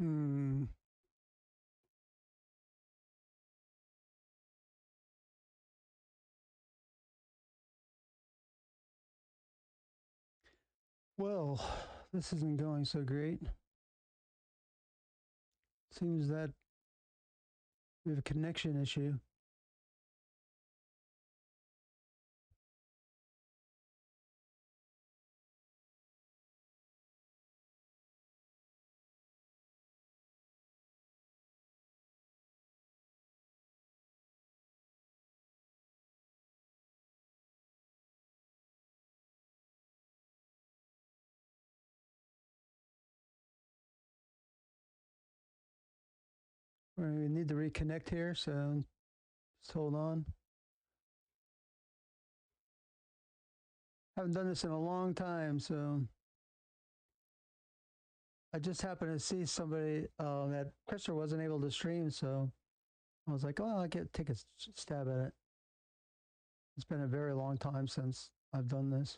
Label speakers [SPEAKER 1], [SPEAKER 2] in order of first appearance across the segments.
[SPEAKER 1] Hmm. Well, this isn't going so great. Seems that we have a connection issue. We need to reconnect here, so just hold on. Haven't done this in a long time, so I just happened to see somebody that Christopher wasn't able to stream, so I was like, oh, I'll take a stab at it. It's been a very long time since I've done this.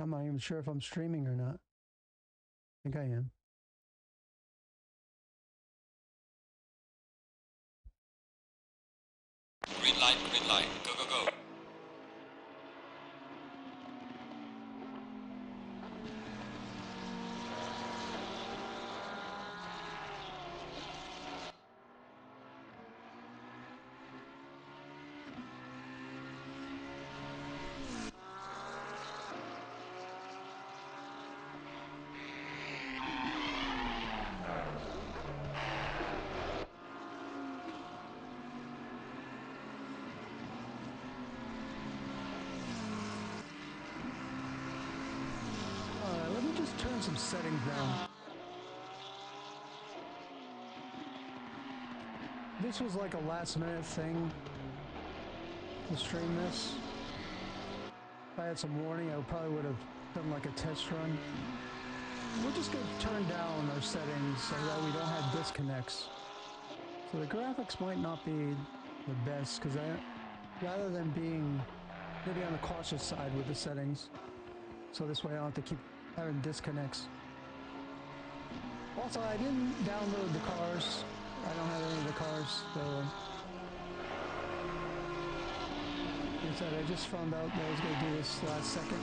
[SPEAKER 1] I'm not even sure if I'm streaming or not. I think I am.
[SPEAKER 2] Green light, go, go, go.
[SPEAKER 1] Let me just turn some settings down. This was like a last minute thing to stream this. If I had some warning, I probably would have done like a test run. We're just going to turn down our settings so that we don't have disconnects. So the graphics might not be the best because rather than being maybe on the cautious side with the settings, so this way I don't have to keep having disconnects. Also, I didn't download the cars. I don't have any of the cars, so like I said, I just found out that I was going to do this last second.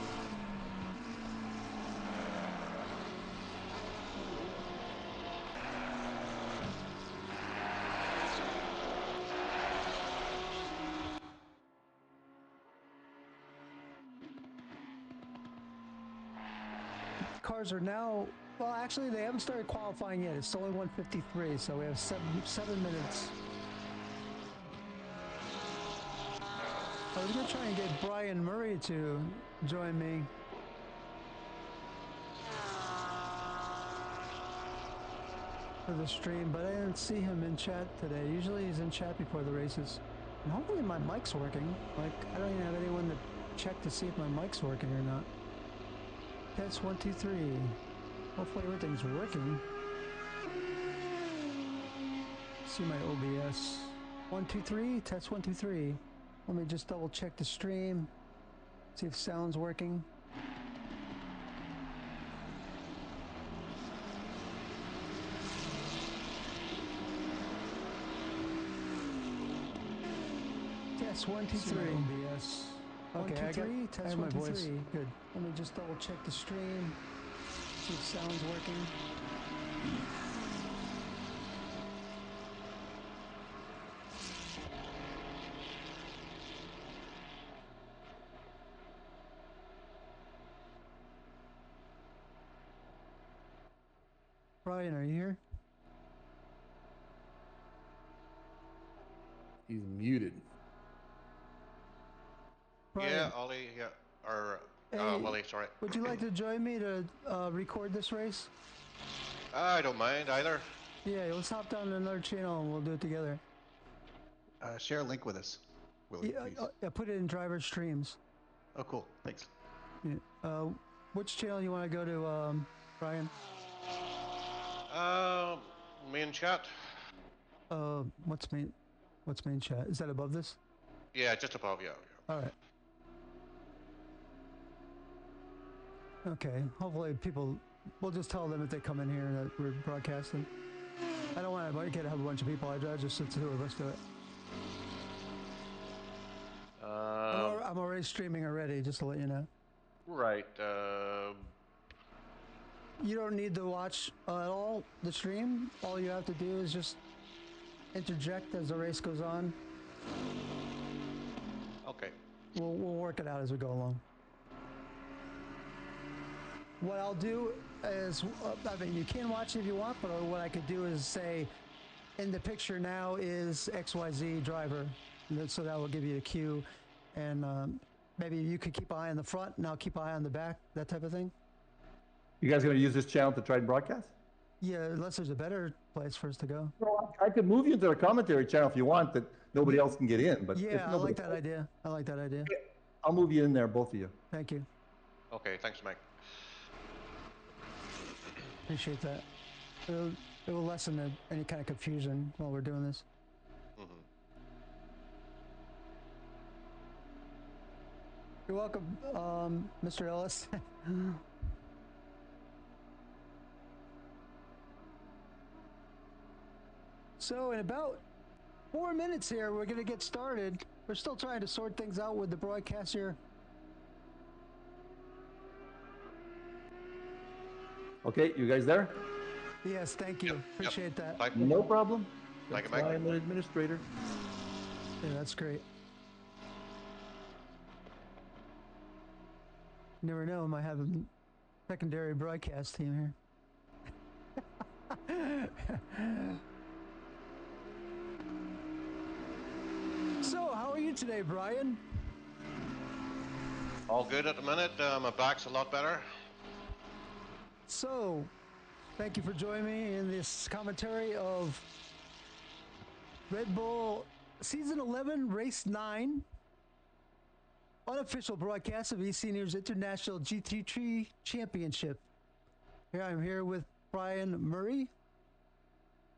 [SPEAKER 1] Cars are now, well, actually, they haven't started qualifying yet. It's only 1:53, so we have seven minutes. I was going to try and get Brian Murray to join me. For the stream, but I didn't see him in chat today. Usually he's in chat before the races. And hopefully my mic's working. Like, I don't even have anyone to check to see if my mic's working or not. Test 1, 2, 3. Hopefully everything's working. See my OBS. 1, 2, 3. Test 1, 2, 3. Let me just double check the stream. See if sound's working. Test 1, 2, 3. OBS. Okay, 1, 2, 3. Test I have 1, 2, 3. Good. Let me just double check the stream. See if sound's working. Brian, are you here?
[SPEAKER 3] He's muted.
[SPEAKER 1] Brian.
[SPEAKER 2] Yeah, Ollie, yeah. Or,
[SPEAKER 1] hey,
[SPEAKER 2] Willie, sorry.
[SPEAKER 1] Would you like to join me to record this race?
[SPEAKER 2] I don't mind either.
[SPEAKER 1] Yeah, let's hop down to another channel and we'll do it together.
[SPEAKER 3] Share a link with us, Willie, please.
[SPEAKER 1] Yeah, put it in driver streams.
[SPEAKER 3] Oh, cool. Thanks.
[SPEAKER 1] Yeah. Which channel you want to go to, Brian?
[SPEAKER 2] Main chat.
[SPEAKER 1] What's main chat? Is that above this?
[SPEAKER 2] Yeah, just above, yeah.
[SPEAKER 1] All right. Okay. Hopefully people We'll just tell them if they come in here that we're broadcasting. I don't want to have a bunch of people. I'd rather just the two of us do it. I'm already streaming already, just to let you know.
[SPEAKER 2] Right.
[SPEAKER 1] You don't need to watch at all the stream. All you have to do is just interject as the race goes on.
[SPEAKER 2] Okay.
[SPEAKER 1] We'll work it out as we go along. What I'll do is, I mean, you can watch it if you want, but what I could do is say, in the picture now is XYZ driver, so that will give you a cue, and maybe you could keep an eye on the front, and I'll keep an eye on the back, that type of thing.
[SPEAKER 4] You guys going to use this channel to try and broadcast?
[SPEAKER 1] Yeah, unless there's a better place for us to go.
[SPEAKER 4] Well, I could move you into the commentary channel if you want, that nobody else can get in. But
[SPEAKER 1] yeah, I like that idea. I like that idea.
[SPEAKER 4] I'll move you in there, both of you.
[SPEAKER 1] Thank you.
[SPEAKER 2] Okay, thanks, Mike.
[SPEAKER 1] Appreciate that. It will lessen any kind of confusion while we're doing this.
[SPEAKER 2] Mm-hmm.
[SPEAKER 1] You're welcome, Mr. Ellis. So in about 4 minutes here, we're going to get started. We're still trying to sort things out with the broadcast here.
[SPEAKER 4] Okay, you guys there?
[SPEAKER 1] Yes, thank you.
[SPEAKER 2] Yep,
[SPEAKER 1] Appreciate that.
[SPEAKER 2] Mike.
[SPEAKER 4] No problem.
[SPEAKER 2] Thank you,
[SPEAKER 4] That's
[SPEAKER 2] Mike.
[SPEAKER 4] why I'm an administrator.
[SPEAKER 1] Yeah, that's great. You never know, I might have a secondary broadcast team here. So, how are you today, Brian?
[SPEAKER 2] All good at the minute. My back's a lot better.
[SPEAKER 1] So, thank you for joining me in this commentary of Red Bull Season 11, Race 9, unofficial broadcast of Eseniors International GT3 Championship. Here I'm here with Brian Murray.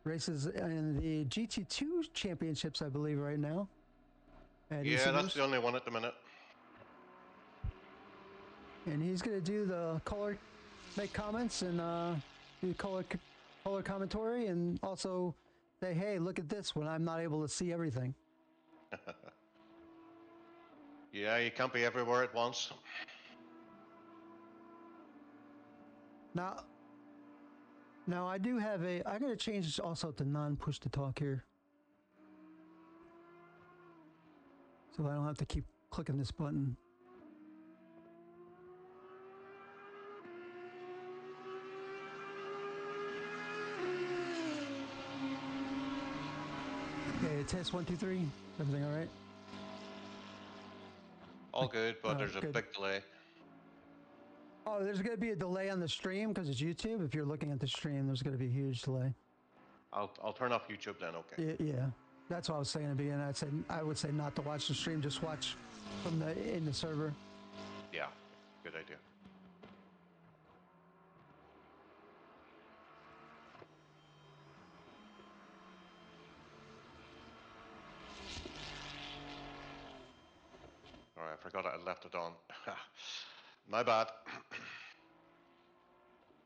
[SPEAKER 1] Races in the GT2 Championships, I believe, right now.
[SPEAKER 2] Yeah, that's the only one at the minute.
[SPEAKER 1] And he's going to do the color, make comments, and do color commentary, and also say, hey, look at this when I'm not able to see everything.
[SPEAKER 2] Yeah, you can't be everywhere at once.
[SPEAKER 1] Now I do have I'm going to change also to non-push to talk here. So I don't have to keep clicking this button. Okay, test 1, 2, 3. Everything all right?
[SPEAKER 2] All good, but there's a
[SPEAKER 1] good.
[SPEAKER 2] big delay.
[SPEAKER 1] Oh, there's going to be a delay on the stream because it's YouTube. If you're looking at the stream, there's going to be a huge delay.
[SPEAKER 2] I'll turn off YouTube then, okay.
[SPEAKER 1] Yeah. That's what I was saying at the beginning. I would say not to watch the stream, just watch from in the server.
[SPEAKER 2] Yeah, good idea. Alright, I forgot I left it on. My bad.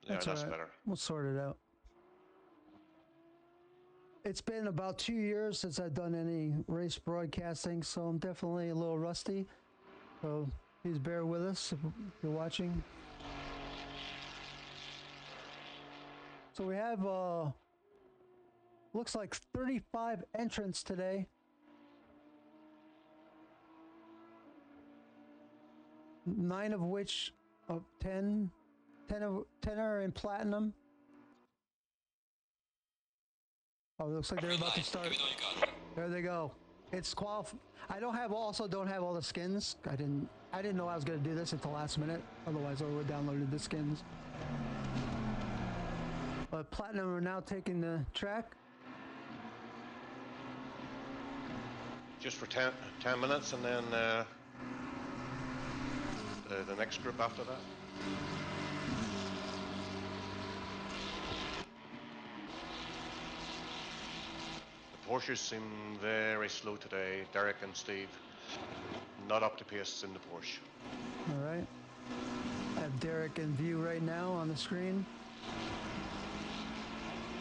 [SPEAKER 2] Yeah, that's
[SPEAKER 1] all right.
[SPEAKER 2] better.
[SPEAKER 1] We'll sort it out. It's been about 2 years since I've done any race broadcasting, so I'm definitely a little rusty. So please bear with us if you're watching. So we have, looks like 35 entrants today. 9 of which, 10 are in platinum. Oh, it looks like they're about to start. There they go. It's I don't have all the skins. I didn't know I was gonna do this at the last minute. Otherwise, I would have downloaded the skins. But platinum are now taking the track.
[SPEAKER 2] Just for 10 minutes, and then the next group after that. The Porsches seem very slow today, Derek and Steve. Not up to pace in the Porsche.
[SPEAKER 1] All right. I have Derek in view right now on the screen.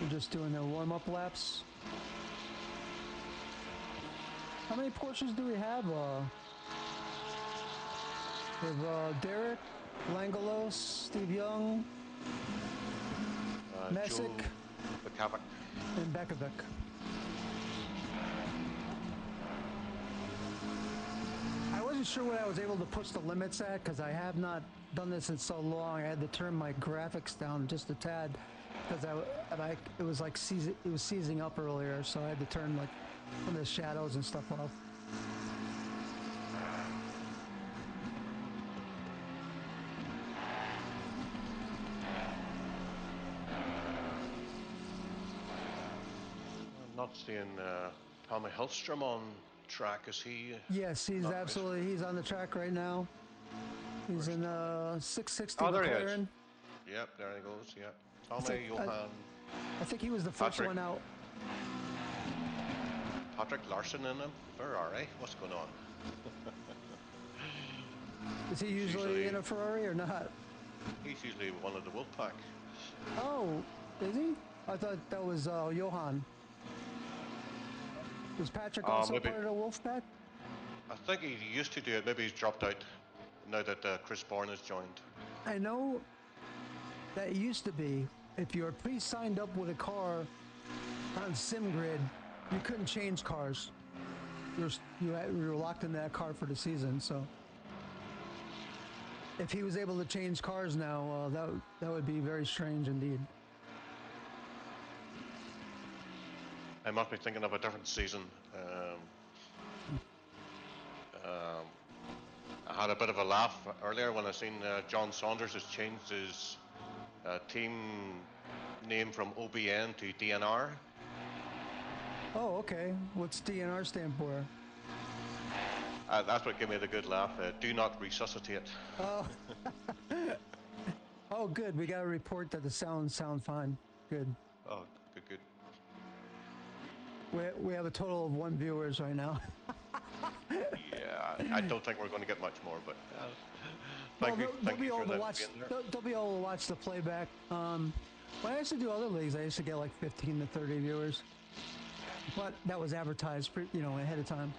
[SPEAKER 1] They're just doing their warm-up laps. How many Porsches do we have? We have Derek, Langelos, Steve Young, Messick,
[SPEAKER 2] Joe Bakavic.
[SPEAKER 1] and Bekovic. I wasn't sure what I was able to push the limits at because I have not done this in so long. I had to turn my graphics down just a tad because it was like it was seizing up earlier, so I had to turn like some of the shadows and stuff off.
[SPEAKER 2] I'm not seeing Tommy Hillstrom on track. Is he?
[SPEAKER 1] Yes, he's absolutely. He's on the track right now. He's in 660
[SPEAKER 2] Oh, there he is.
[SPEAKER 1] McLaren.
[SPEAKER 2] Yep, there he goes. Yep. Tommy, Johan.
[SPEAKER 1] I think he was the first
[SPEAKER 2] Patrick.
[SPEAKER 1] one out.
[SPEAKER 2] Patrick Larson in a Ferrari. What's going on?
[SPEAKER 1] Is he usually in a Ferrari or not?
[SPEAKER 2] He's usually one of the Wolfpack.
[SPEAKER 1] Oh, is he? I thought that was Johan. Was Patrick also
[SPEAKER 2] maybe.
[SPEAKER 1] part of the Wolfpack?
[SPEAKER 2] I think he used to do it. Maybe he's dropped out now that Chris Bourne has joined.
[SPEAKER 1] I know that used to be, if you were pre-signed up with a car on SimGrid, you couldn't change cars. You were locked in that car for the season. So if he was able to change cars now, that would be very strange indeed.
[SPEAKER 2] I must be thinking of a different season. I had a bit of a laugh earlier when I seen John Saunders has changed his team name from OBN to DNR.
[SPEAKER 1] Oh, okay. What's DNR stand for?
[SPEAKER 2] That's what gave me the good laugh. Do not resuscitate.
[SPEAKER 1] Oh. Oh, good. We got a report that the sound fine. Good.
[SPEAKER 2] Oh, good.
[SPEAKER 1] We have a total of 1 viewers right now.
[SPEAKER 2] Yeah, I don't think we're going to get much more, but
[SPEAKER 1] They'll be able to watch the playback. When I used to do other leagues, I used to get like 15 to 30 viewers, but that was advertised, ahead of time.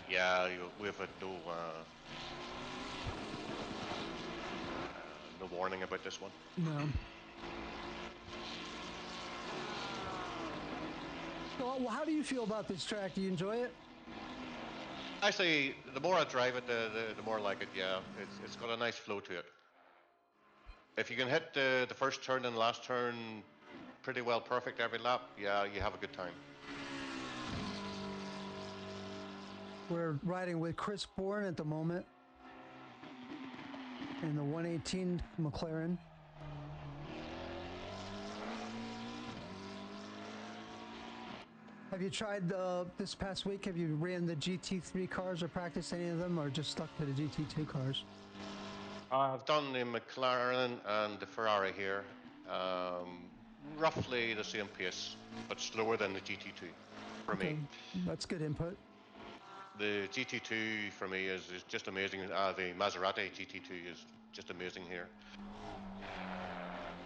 [SPEAKER 2] Yeah, we've had no warning about this one.
[SPEAKER 1] No. So, how do you feel about this track? Do you enjoy it?
[SPEAKER 2] Actually, the more I drive it, the more I like it. Yeah, it's got a nice flow to it. If you can hit the first turn and last turn pretty well perfect every lap, yeah, you have a good time.
[SPEAKER 1] We're riding with Chris Bourne at the moment in the 118 McLaren. Have you tried this past week? Have you ran the GT3 cars or practiced any of them, or just stuck to the GT2 cars?
[SPEAKER 2] I've done the McLaren and the Ferrari here. Roughly the same pace, but slower than the GT2 for me.
[SPEAKER 1] That's good input.
[SPEAKER 2] The GT2 for me is just amazing. The Maserati GT2 is just amazing here.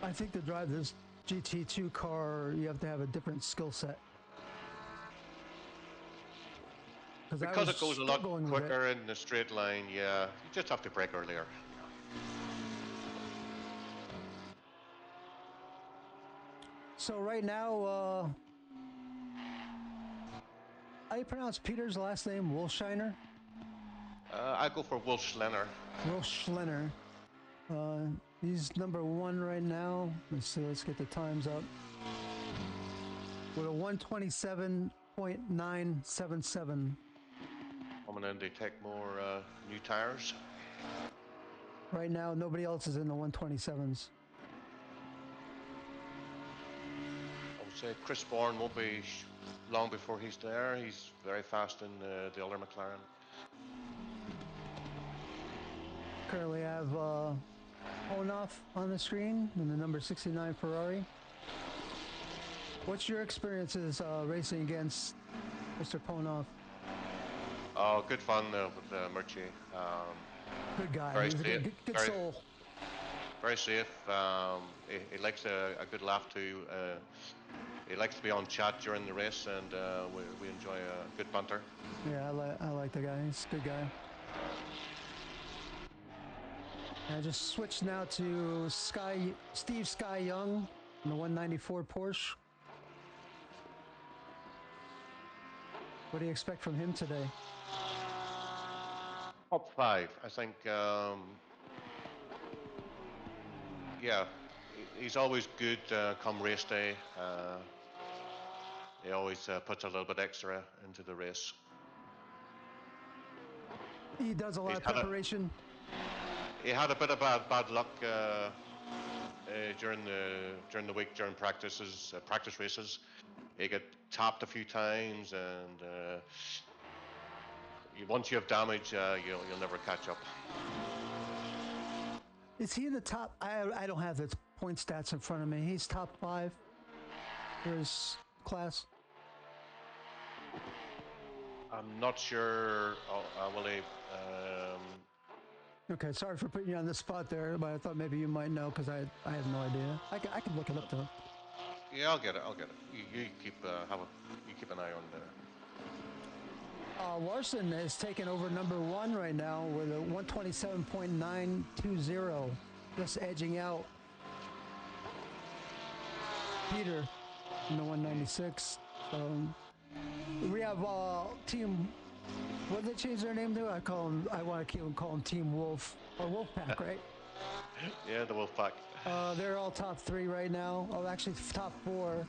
[SPEAKER 1] I think to drive this GT2 car, you have to have a different skill set.
[SPEAKER 2] Because it goes a lot quicker in the straight line, yeah. You just have to brake earlier.
[SPEAKER 1] So right now, how do you pronounce Peter's last name? Wolfshiner?
[SPEAKER 2] I go for Wolf Schlenner.
[SPEAKER 1] Wolf Schlenner. He's number 1 right now. Let's see, let's get the times up. With a 127.977.
[SPEAKER 2] Coming in, they take more new tires.
[SPEAKER 1] Right now, nobody else is in the 127s.
[SPEAKER 2] I would say Chris Bourne won't be long before he's there. He's very fast in the other McLaren.
[SPEAKER 1] Currently have Onoff on the screen in the number 69 Ferrari. What's your experiences racing against Mr. Ponoff?
[SPEAKER 2] Oh, good fun with Murchie.
[SPEAKER 1] Good guy.
[SPEAKER 2] Very
[SPEAKER 1] He's a good soul.
[SPEAKER 2] Very safe. He likes a good laugh too. He likes to be on chat during the race, and we enjoy a good banter.
[SPEAKER 1] Yeah, I like the guy. He's a good guy. I just switched now to Steve Sky Young in the 194 Porsche. What do you expect from him today?
[SPEAKER 2] Top 5, I think. Yeah, he's always good come race day. He always puts a little bit extra into the race.
[SPEAKER 1] He does a lot of preparation.
[SPEAKER 2] He had a bit of bad luck during the week during practice races. He got tapped a few times, and once you have damage, you'll never catch up.
[SPEAKER 1] Is he in the top? I don't have the point stats in front of me. He's top 5 for his class.
[SPEAKER 2] I'm not sure, Willie.
[SPEAKER 1] Okay, sorry for putting you on the spot there, but I thought maybe you might know because I have no idea. I can look it up though.
[SPEAKER 2] Yeah, I'll get it. You keep you keep an eye on there.
[SPEAKER 1] Larson is taking over number 1 right now with a 127.920, just edging out Peter in the 196. We have team. What did they change their name to? I want to call them Team Wolf or Wolfpack, right?
[SPEAKER 2] Yeah, the Wolfpack.
[SPEAKER 1] They're all top 3 right now. Oh, actually top 4.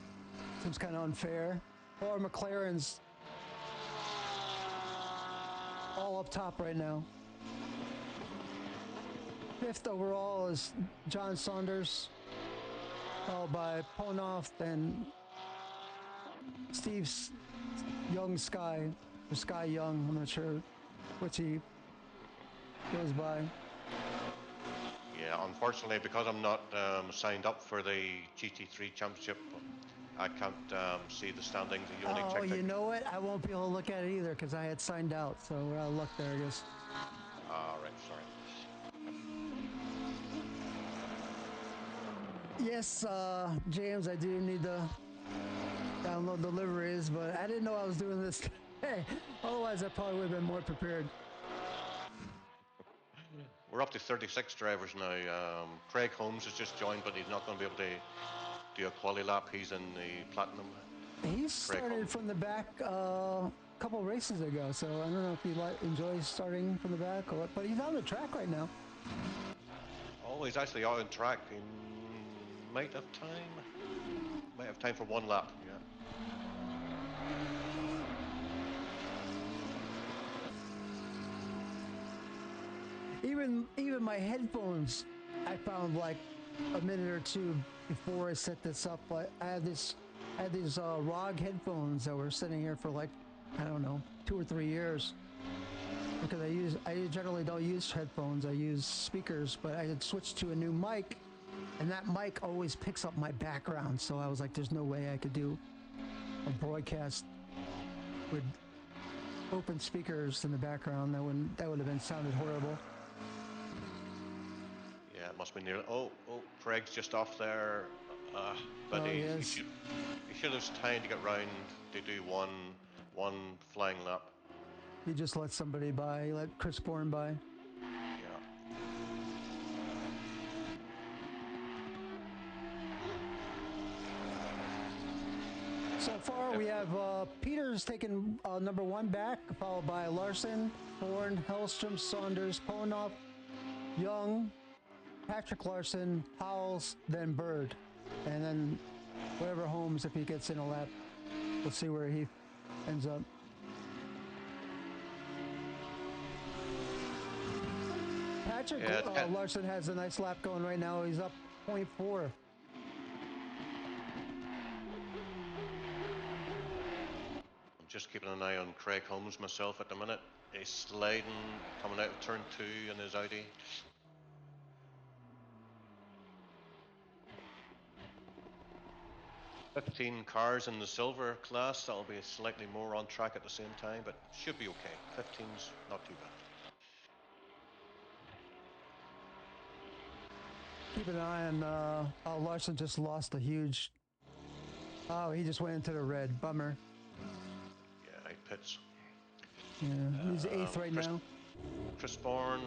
[SPEAKER 1] Seems kind of unfair. Or McLaren's all up top right now. 5th overall is John Saunders, followed by Ponoff, then Steve Young Sky, or Sky Young, I'm not sure which he goes by.
[SPEAKER 2] Yeah, unfortunately, because I'm not signed up for the GT3 Championship, I can't see the standings. You only check.
[SPEAKER 1] You know what? I won't be able to look at it either because I had signed out, so we're out of luck there, I guess.
[SPEAKER 2] All right, sorry.
[SPEAKER 1] Yes, James, I do need to download the liveries, but I didn't know I was doing this today. Otherwise, I probably would have been more prepared.
[SPEAKER 2] We're up to 36 drivers now. Craig Holmes has just joined, but he's not going to be able to do a quali lap. He's in the platinum.
[SPEAKER 1] He started from the back a couple races ago, so I don't know if he enjoys starting from the back or what, but he's on the track right now.
[SPEAKER 2] Oh, he's actually out on track. He might have time. Might have time for 1 lap. Yeah.
[SPEAKER 1] Even my headphones, I found like a minute or two before I set this up. But I had these ROG headphones that were sitting here for like, I don't know, 2 or 3 years. Because I generally don't use headphones. I use speakers, but I had switched to a new mic, and that mic always picks up my background. So I was like, there's no way I could do a broadcast with open speakers in the background. That would have been sounded horrible.
[SPEAKER 2] Yeah, it must be near. Oh, Craig's just off there. But he should have time to get round to do one flying lap.
[SPEAKER 1] He just let somebody by. He let Chris Bourne by.
[SPEAKER 2] Yeah.
[SPEAKER 1] So far, we have Peters taking number 1 back, followed by Larson, Bourne, Hellstrom, Saunders, Ponoff, Young, Patrick Larson, Howells, then Bird. And then whatever Holmes, if he gets in a lap, we'll see where he ends up. Patrick Larson has a nice lap going right now. He's up 0.4.
[SPEAKER 2] I'm just keeping an eye on Craig Holmes myself at the minute. He's sliding, coming out of turn 2 in his Audi. $15 cars in the silver class. That'll be slightly more on track at the same time, but should be okay. 15's not too bad.
[SPEAKER 1] Keep an eye on, oh, Larson just lost a huge, oh, he just went into the red. Bummer.
[SPEAKER 2] Yeah, he pits.
[SPEAKER 1] Yeah, he's 8th right now.
[SPEAKER 2] Chris Bourne.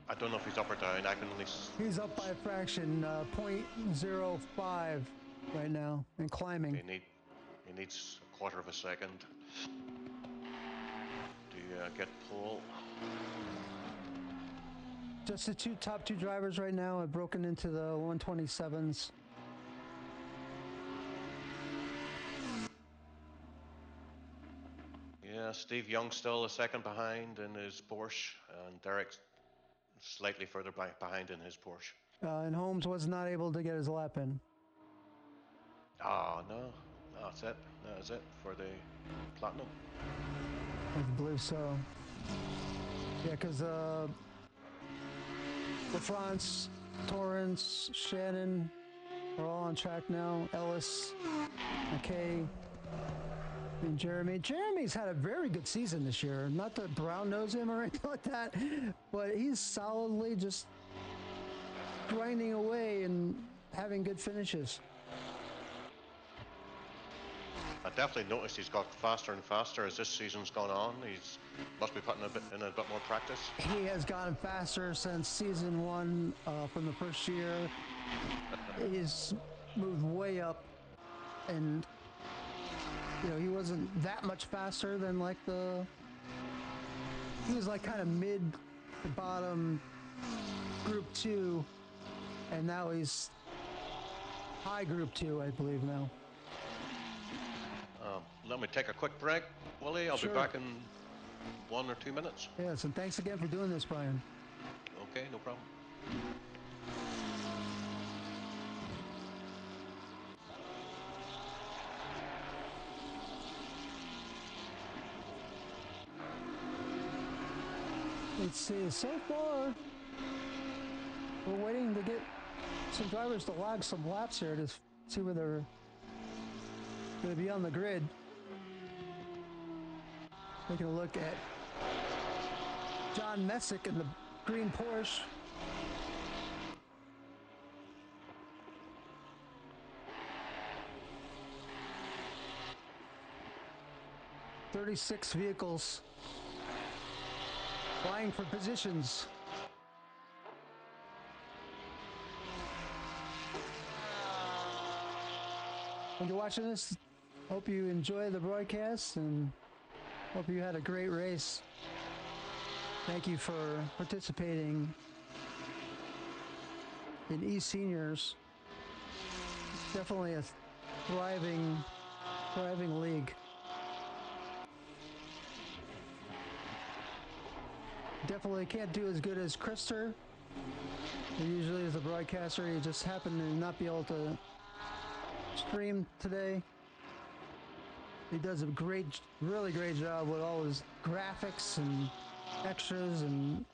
[SPEAKER 2] I don't know if he's up or down. I can only.
[SPEAKER 1] He's up by a fraction, 0.05 right now, and climbing.
[SPEAKER 2] He needs a quarter of a second to get pole.
[SPEAKER 1] Just the top two drivers right now have broken into the 127s.
[SPEAKER 2] Yeah, Steve Young still a second behind in his Porsche, and Derek's slightly further behind in his Porsche.
[SPEAKER 1] And Holmes was not able to get his lap in.
[SPEAKER 2] Oh, no. That's it. That is it for the Platinum.
[SPEAKER 1] I believe so. Yeah, because LaFrance, Torrance, Shannon are all on track now. Ellis, McKay, and Jeremy. Jeremy's had a very good season this year. Not to brown nose him or anything like that, but he's solidly just grinding away and having good finishes.
[SPEAKER 2] I definitely noticed he's got faster and faster as this season's gone on. He's must be putting in a bit more practice.
[SPEAKER 1] He has gotten faster since season 1 from the first year. He's moved way up, and you know he wasn't that much faster than like he was like kind of mid to bottom group 2, and now he's high group 2, I believe now.
[SPEAKER 2] Let me take a quick break, Willie. I'll be back in 1 or 2 minutes.
[SPEAKER 1] Yes, and thanks again for doing this, Brian.
[SPEAKER 2] Okay, no problem.
[SPEAKER 1] Let's see, so far, we're waiting to get some drivers to log some laps here to see where they're going to be on the grid. Taking a look at John Messick in the green Porsche. "36 vehicles vying for positions." When you're watching this, hope you enjoy the broadcast and hope you had a great race. Thank you for participating in Eseniors. Definitely a thriving league. Definitely can't do as good as Krister. He usually is a broadcaster. He just happened to not be able to stream today. He does a really great job with all his graphics and extras and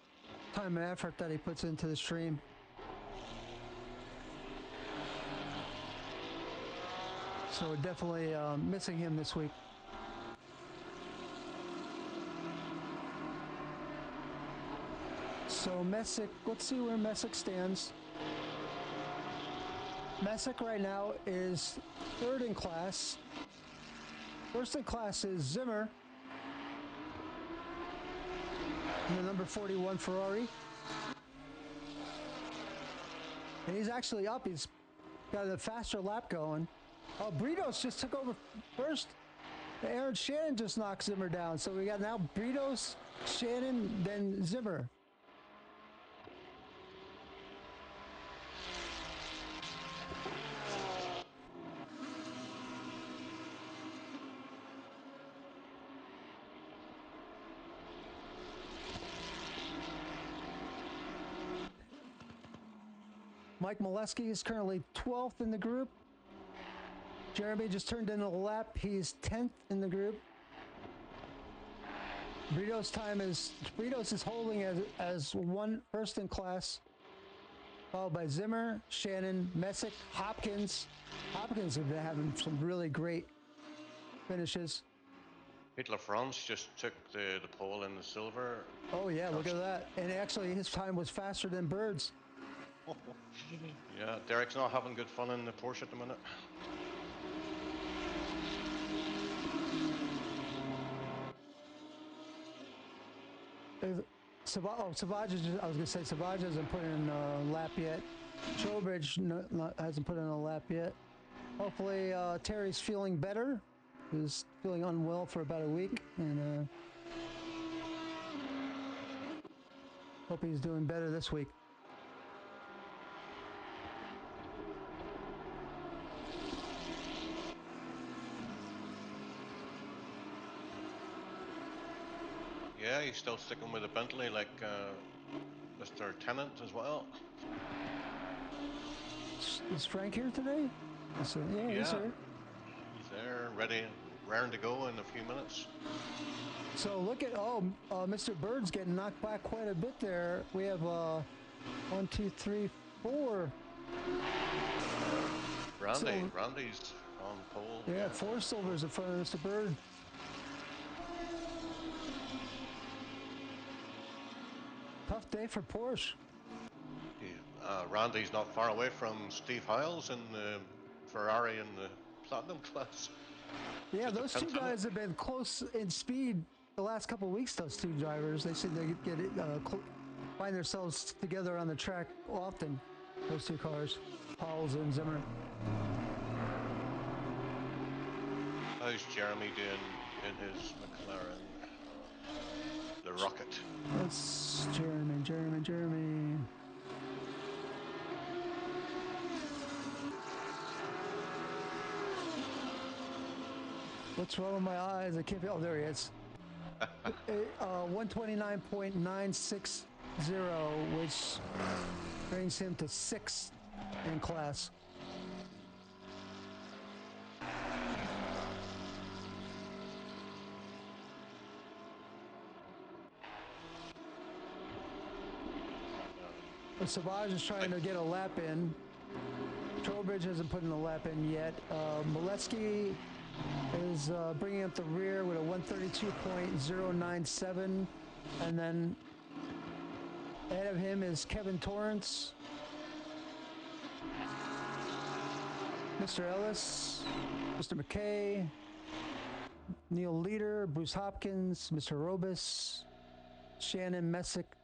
[SPEAKER 1] time and effort that he puts into the stream. So we're definitely missing him this week. So Messick, let's see where Messick stands. Messick right now is 3rd in class. 1st in class is Zimmer in the number 41 Ferrari. And he's actually up. He's got a faster lap going. Oh, Britos just took over first. Aaron Shannon just knocked Zimmer down. So we got now Britos, Shannon, then Zimmer. Mike Molesky is currently 12th in the group. Jeremy just turned in a lap. He's 10th in the group. Britos is holding as 1st in class, followed by Zimmer, Shannon, Messick, Hopkins. Hopkins have been having some really great finishes.
[SPEAKER 2] Pete LaFrance just took the pole in the silver.
[SPEAKER 1] Oh yeah, look at that. And actually his time was faster than Bird's.
[SPEAKER 2] Yeah, Derek's not having good fun in the Porsche at the minute.
[SPEAKER 1] Savage is just, I was going to say Savage hasn't put in a lap yet. Trowbridge hasn't put in a lap yet. Hopefully Terry's feeling better. He was feeling unwell for about a week, and hope he's doing better this week.
[SPEAKER 2] Yeah, he's still sticking with the Bentley like Mr. Tennant as well.
[SPEAKER 1] Is Frank here today? Yeah, he's here.
[SPEAKER 2] He's there, ready, raring to go in a few minutes.
[SPEAKER 1] So look at, Mr. Bird's getting knocked back quite a bit there. We have 1, 2, 3, 4.
[SPEAKER 2] Randy's on pole.
[SPEAKER 1] Yeah, 4 silvers in front of Mr. Bird. Tough day for Porsche.
[SPEAKER 2] Randy's not far away from Steve Hiles in the Ferrari in the Platinum class.
[SPEAKER 1] Yeah,
[SPEAKER 2] Just
[SPEAKER 1] those two guys have been close in speed the last couple of weeks, those two drivers. They seem to find themselves together on the track often, those two cars, Pauls and Zimmer.
[SPEAKER 2] How's Jeremy doing in his McLaren? The Rocket.
[SPEAKER 1] That's Jeremy. What's wrong with my eyes? I can't feel. Oh, there he is. 129.960, which brings him to 6th in class. Savage is trying to get a lap in. Trowbridge hasn't put in a lap in yet. Molesky is bringing up the rear with a 132.097, and then ahead of him is Kevin Torrance, Mr. Ellis, Mr. McKay, Neil Leader, Bruce Hopkins, Mr. Robus, Shannon Messick,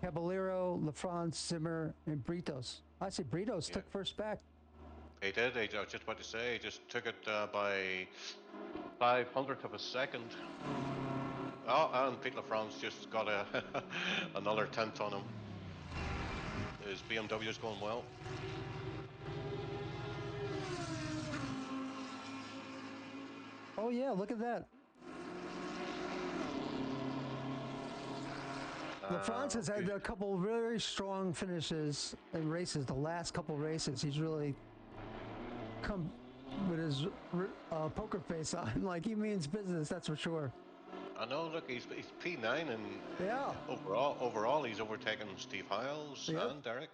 [SPEAKER 1] Caballero, LaFrance, Zimmer, and Britos. I say Britos took first back.
[SPEAKER 2] He did. I was just about to say, he just took it by 500th of a second. Oh, and Pete LaFrance just got another 10th on him. His BMW is going well.
[SPEAKER 1] Oh yeah, look at that. LaFrance has had a couple very strong finishes in races. The last couple races, he's really come with his poker face on, like he means business. That's for sure.
[SPEAKER 2] I know. Look, he's P9, and overall, he's overtaken Steve Hiles and Derek.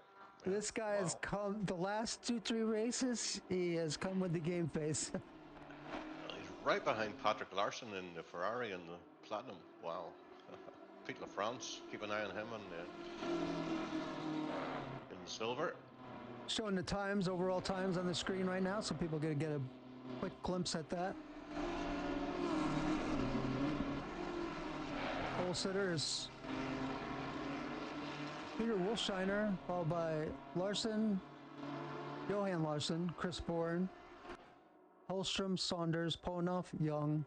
[SPEAKER 1] This guy has come the last 2-3 races. He has come with the game face.
[SPEAKER 2] He's right behind Patrick Larson in the Ferrari and the Platinum. Wow. Pete LaFrance, keep an eye on him in the silver.
[SPEAKER 1] Showing the times, overall times on the screen right now, so people can get a quick glimpse at that. Pole sitter is Peter Wolfshiner, followed by Larson, Johan Larson, Chris Bourne, Holstrom, Saunders, Ponoff, Young,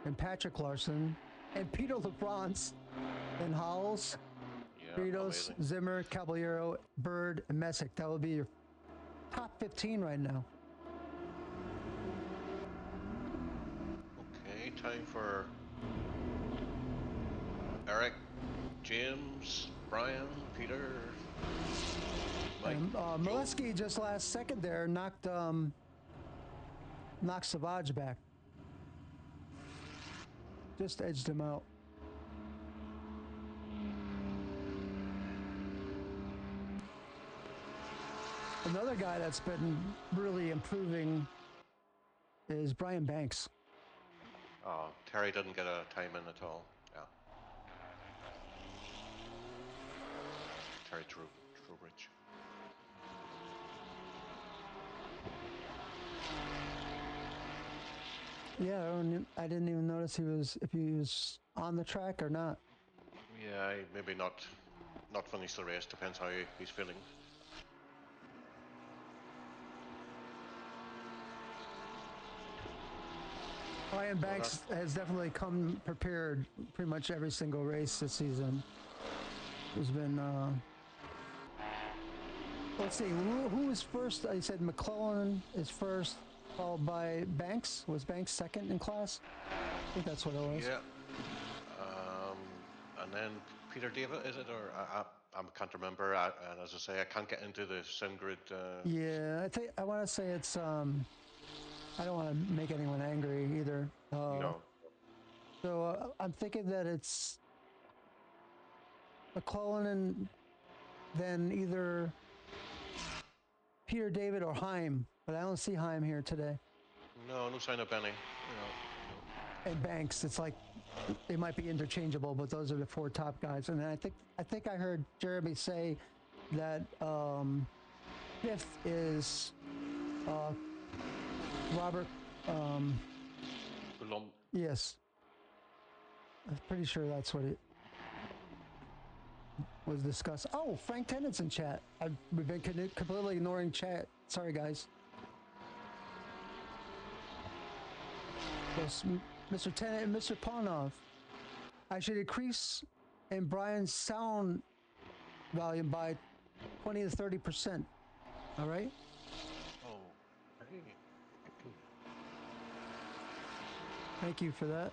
[SPEAKER 1] and Patrick Larson, and Peter LaFrance, and Howells, Britos, Zimmer, Caballero, Bird, and Messick. That would be your top 15 right now.
[SPEAKER 2] Okay, time for Eric, James, Brian, Peter, Mike.
[SPEAKER 1] And Molesky just last second there knocked Savage back. Just edged him out. Another guy that's been really improving is Brian Banks.
[SPEAKER 2] Oh, Terry didn't get a time in at all. Yeah. Terry Trowbridge.
[SPEAKER 1] Yeah, I didn't even notice if he was on the track or not.
[SPEAKER 2] Yeah, maybe not finished the race. Depends how he's feeling.
[SPEAKER 1] Ryan Banks has definitely come prepared pretty much every single race this season. There's been, let's see, who was first? I said McClellan is first, followed by Banks. Was Banks second in class? I think that's what it was.
[SPEAKER 2] Yeah. And then Peter David, is it? Or I can't remember. And as I say, I can't get into the SimGrid.
[SPEAKER 1] Yeah, I want to say it's, I don't want to make anyone angry either.
[SPEAKER 2] No.
[SPEAKER 1] So I'm thinking that it's McClellan and then either Peter David or Heim, but I don't see Heim here today.
[SPEAKER 2] No sign of Benny. No.
[SPEAKER 1] And Banks, it's like they might be interchangeable, but those are the four top guys. And then I think I heard Jeremy say that fifth is Robert. Yes, I'm pretty sure that's what it was discussed. Oh, Frank Tennant's in chat. We've been completely ignoring chat. Sorry, guys. Mr. Tennant and Mr. Ponov. I should increase in Brian's sound volume by 20 to 30%. All right?
[SPEAKER 2] Oh, hey.
[SPEAKER 1] Thank you for that.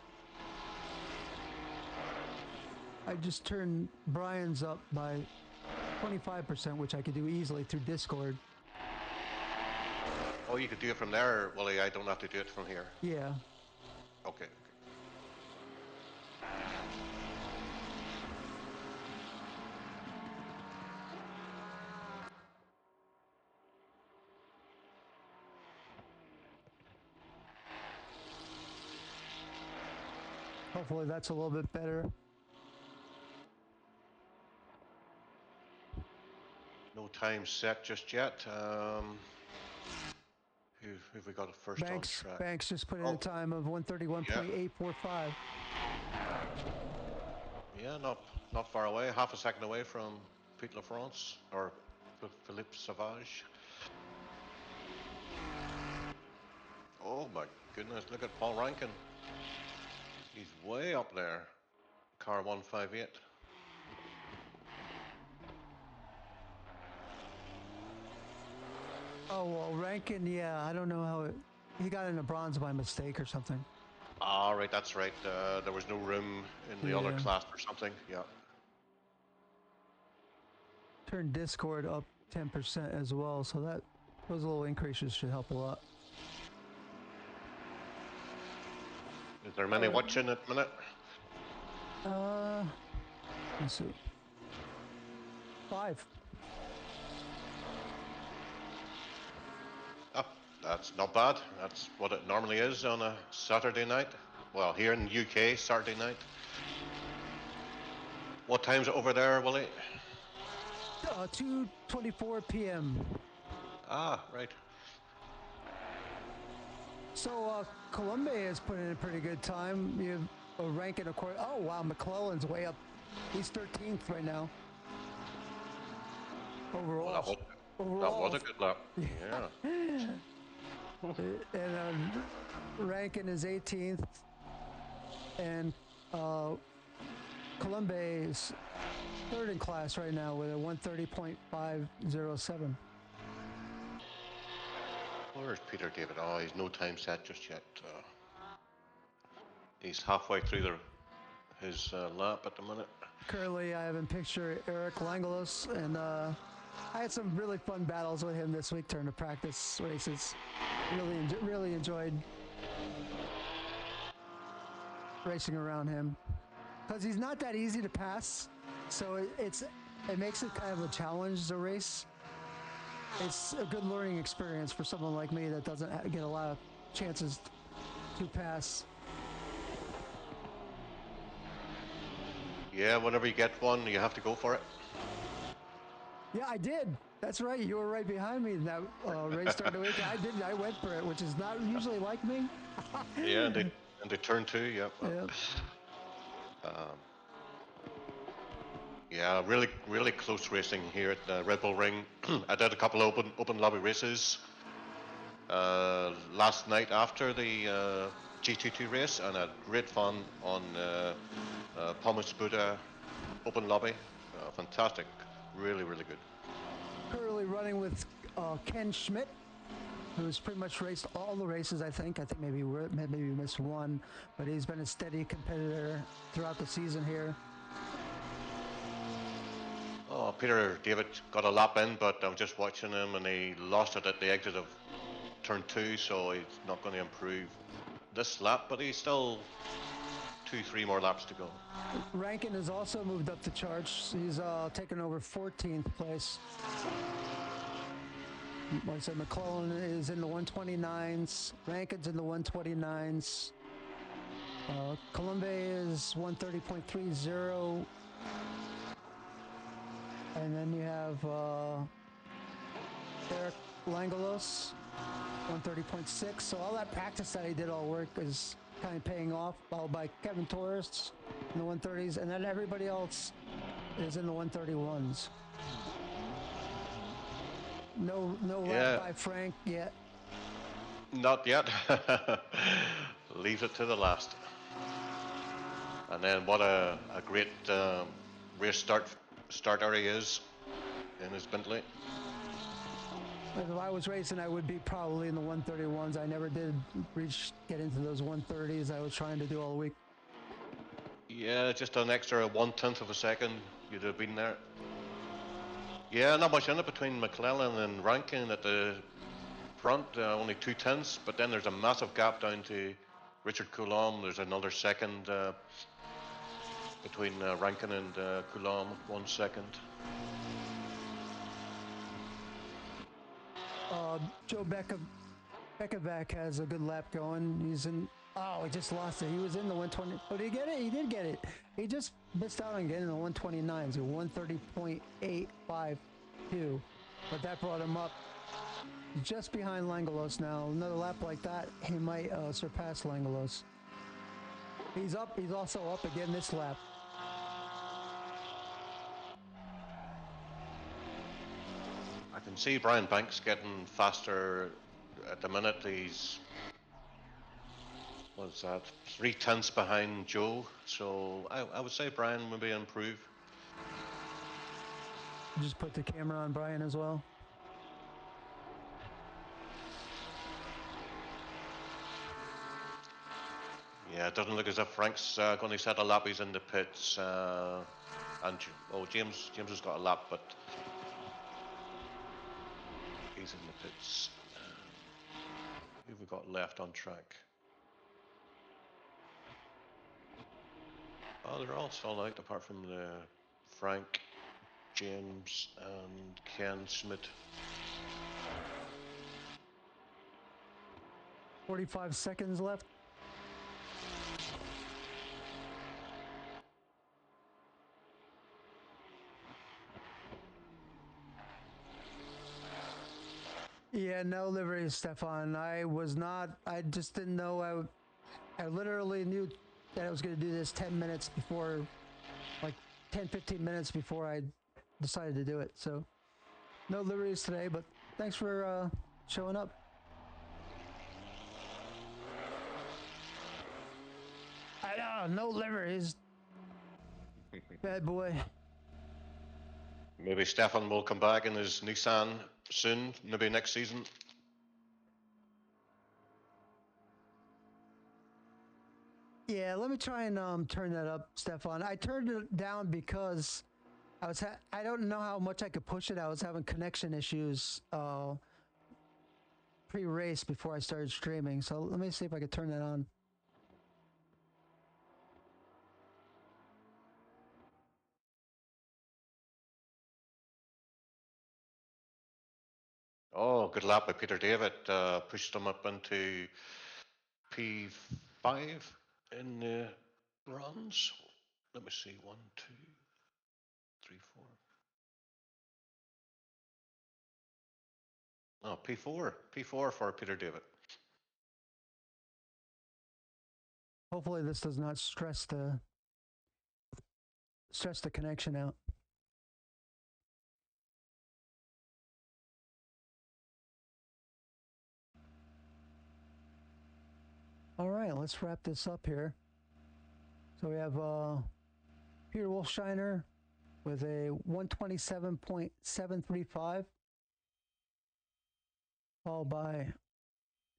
[SPEAKER 1] I just turned Brian's up by 25%, which I could do easily through Discord.
[SPEAKER 2] Oh, you could do it from there, Willie. I don't have to do it from here.
[SPEAKER 1] Yeah.
[SPEAKER 2] Okay.
[SPEAKER 1] Hopefully that's a little bit better.
[SPEAKER 2] No time set just yet. Who have we got at first on track?
[SPEAKER 1] Banks just put in a time of 131.845.
[SPEAKER 2] Yeah, not far away. Half a second away from Pete LaFrance or Philippe Sauvage. Oh my goodness! Look at Paul Rankin. He's way up there. Car 158.
[SPEAKER 1] Oh, well, Rankin, yeah, I don't know how he got into bronze by mistake or something.
[SPEAKER 2] Ah, right, that's right. There was no room in the other class or something. Yeah.
[SPEAKER 1] Turn Discord up 10% as well, so those little increases should help a lot.
[SPEAKER 2] Is there many watching at the minute?
[SPEAKER 1] Let's see. 5.
[SPEAKER 2] Oh, that's not bad. That's what it normally is on a Saturday night. Well, here in the UK, Saturday night. What time's it over there, Willie?
[SPEAKER 1] 2:24 p.m.
[SPEAKER 2] Ah, right.
[SPEAKER 1] So Columbia is putting in a pretty good time. You have Rankin, of course. Oh wow, McClellan's way up. He's 13th right now. Overall.
[SPEAKER 2] Well, that was a good lap. Yeah.
[SPEAKER 1] And Rankin is 18th, and Columbia is third in class right now with a 130.507.
[SPEAKER 2] Where's Peter David? Oh, he's no time set just yet. He's halfway through his lap at the minute.
[SPEAKER 1] Currently, I have in picture Eric Langelos, and I had some really fun battles with him this week during the practice races. Really enjoyed racing around him because he's not that easy to pass. So it makes it kind of a challenge to race. It's a good learning experience for someone like me that doesn't get a lot of chances to pass.
[SPEAKER 2] Yeah, whenever you get one, you have to go for it.
[SPEAKER 1] Yeah, I did. That's right. You were right behind me in that race during the week. I did. I went for it, which is not usually like me.
[SPEAKER 2] Yeah, and they turn 2. Yeah.
[SPEAKER 1] Yeah.
[SPEAKER 2] Yeah, really close racing here at the Red Bull Ring. I did a couple of open lobby races last night after the GT3 race, and had great fun on Pumice Buddha open lobby. Fantastic, really good.
[SPEAKER 1] Currently running with Ken Schmidt, who's pretty much raced all the races. I think maybe we missed one, but he's been a steady competitor throughout the season here.
[SPEAKER 2] Oh, Peter David got a lap in, but I'm just watching him, and he lost it at the exit of turn 2, so he's not going to improve this lap, but he's still 2-3 more laps to go.
[SPEAKER 1] Rankin has also moved up the charts. He's taken over 14th place. Like I said, McClellan is in the 129s. Rankin's in the 129s. Colombe is 130.30. And then you have Eric Langelos, 130.6. So all that practice that he did all work is kind of paying off, followed by Kevin Torres in the 130s. And then everybody else is in the 131s. No lap by Frank yet.
[SPEAKER 2] Not yet. Leaves it to the last. And then what a great race starter he is in his Bentley.
[SPEAKER 1] If I was racing, I would be probably in the 131s. I never did get into those 130s I was trying to do all week.
[SPEAKER 2] Yeah, just an extra 1/10 of a second, you'd have been there. Yeah, not much in it between McClellan and Rankin at the front, only 2/10, but then there's a massive gap down to Richard Coulomb. There's another second between Rankin and Coulomb, 1 second.
[SPEAKER 1] Joe Beckovac has a good lap going. He's in. Oh, he just lost it. He was in the 120. Oh, did he get it? He did get it. He just missed out on getting the 129s. 130.852. But that brought him up just behind Langelos now. Another lap like that, he might surpass Langelos. He's up. He's also up again this lap.
[SPEAKER 2] I can see Brian Banks getting faster at the minute. He's, what's that, 3/10 behind Joe. So I would say Brian maybe improve.
[SPEAKER 1] Just put the camera on Brian as well.
[SPEAKER 2] Yeah, it doesn't look as if Frank's going to set a lap. He's in the pits. And James has got a lap, but he's in the pits. Who have we got left on track? Oh, they're all sold out apart from the Frank, James, and Ken Schmidt.
[SPEAKER 1] 45 seconds left. Yeah, no livery, Stefan. I just didn't know. I literally knew that I was going to do this 10 minutes before, like 10, 15 minutes before I decided to do it. So no liveries today, but thanks for showing up. I know, no liveries. Bad boy.
[SPEAKER 2] Maybe Stefan will come back in his Nissan soon, maybe next season.
[SPEAKER 1] Yeah, let me try and turn that up, Stefan. I turned it down because I don't know how much I could push it. I was having connection issues pre-race before I started streaming. So let me see if I could turn that on.
[SPEAKER 2] Oh, good lap by Peter David. Pushed him up into P5 in the runs. Let me see. 1, 2, 3, 4. Oh, P4. P4 for Peter David.
[SPEAKER 1] Hopefully this does not stress the connection out. All right, let's wrap this up here. So we have Peter Wolfshiner with a 127.735, followed by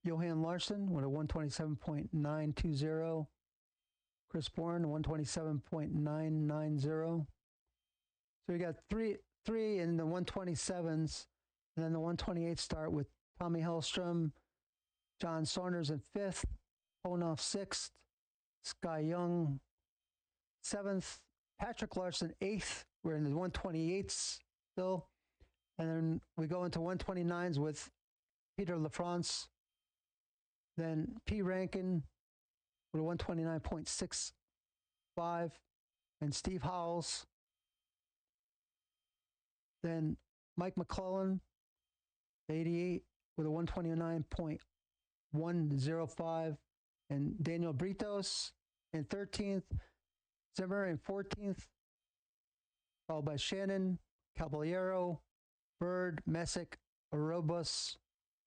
[SPEAKER 1] Johan Larsson with a 127.920, Chris Bourne 127.990. So we got three in the 127s, and then the 128 start with Tommy Hellstrom, John Saunders in 5th, Ponoff 6th, Sky Young 7th, Patrick Larson 8th. We're in the 128s still. And then we go into 129s with Peter LaFrance, then P. Rankin with a 129.65, and Steve Howells. Then Mike McClellan, 88, with a 129.105, and Daniel Britos in 13th, Zimmer in 14th, followed by Shannon, Caballero, Bird, Messick, Arobus,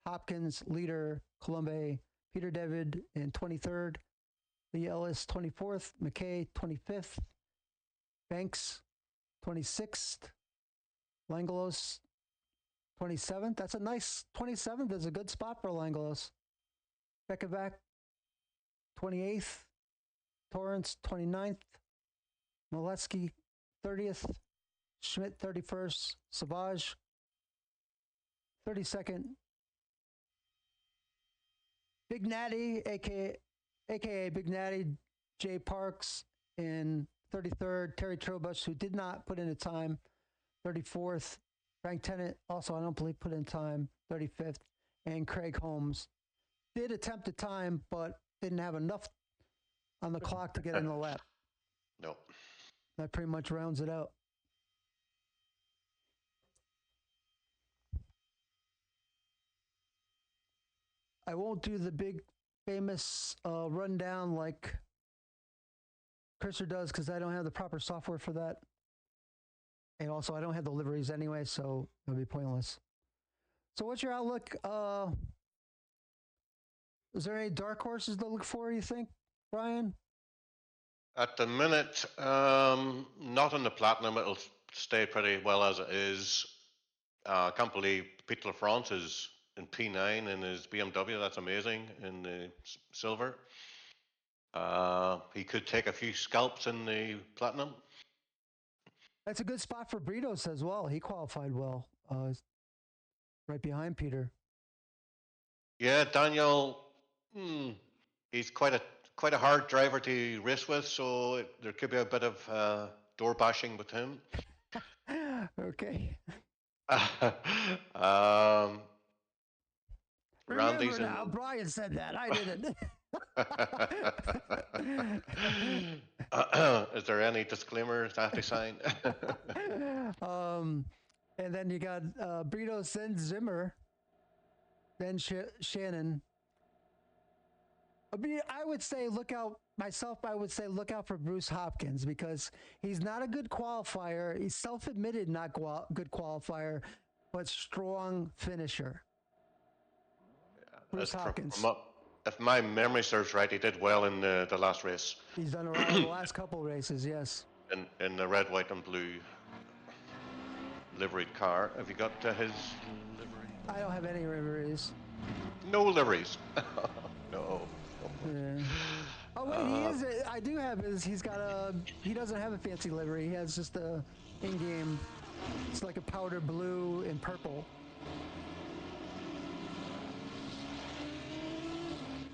[SPEAKER 1] Hopkins, Leader, Colombe, Peter David in 23rd, Lee Ellis 24th, McKay 25th, Banks 26th, Langelos 27th. That's a nice 27th. Is a good spot for Langelos. Beckevac 28th, Torrance 29th, Moletsky 30th, Schmidt 31st, Savage 32nd, Big Natty, aka Big Natty, Jay Parks in 33rd, Terry Trobush, who did not put in a time, 34th, Frank Tennant, also I don't believe put in time, 35th, and Craig Holmes did attempt a time, but didn't have enough on the clock to get in the lap.
[SPEAKER 2] No.
[SPEAKER 1] That pretty much rounds it out. I won't do the big famous rundown like Chriser does because I don't have the proper software for that. And also I don't have the liveries anyway, so it'll be pointless. So what's your outlook? Is there any dark horses to look for, you think, Brian?
[SPEAKER 2] At the minute, not on the Platinum. It'll stay pretty well as it is. I can't believe Pete LaFrance is in P9 in his BMW. That's amazing in the silver. He could take a few scalps in the Platinum.
[SPEAKER 1] That's a good spot for Britos as well. He qualified well, right behind Peter.
[SPEAKER 2] Yeah, Daniel, he's quite a hard driver to race with, so there could be a bit of door bashing with him.
[SPEAKER 1] Okay.
[SPEAKER 2] Randy's
[SPEAKER 1] Remember now, Brian said that. I didn't.
[SPEAKER 2] Is there any disclaimers I have to sign?
[SPEAKER 1] And then you got Britos, then Zimmer, then Shannon. I would say look out. Myself, I would say look out for Bruce Hopkins because he's not a good qualifier. He's self-admitted not good qualifier, but strong finisher. Bruce Hopkins.
[SPEAKER 2] If my memory serves right, he did well in the last race.
[SPEAKER 1] He's done well in the last couple races, yes.
[SPEAKER 2] In the red, white, and blue liveried car. Have you got his livery?
[SPEAKER 1] I don't have any liveries.
[SPEAKER 2] No liveries. No.
[SPEAKER 1] Yeah. Oh wait, he is. I do have his. He doesn't have a fancy livery. He has just a in-game. It's like a powder blue and purple.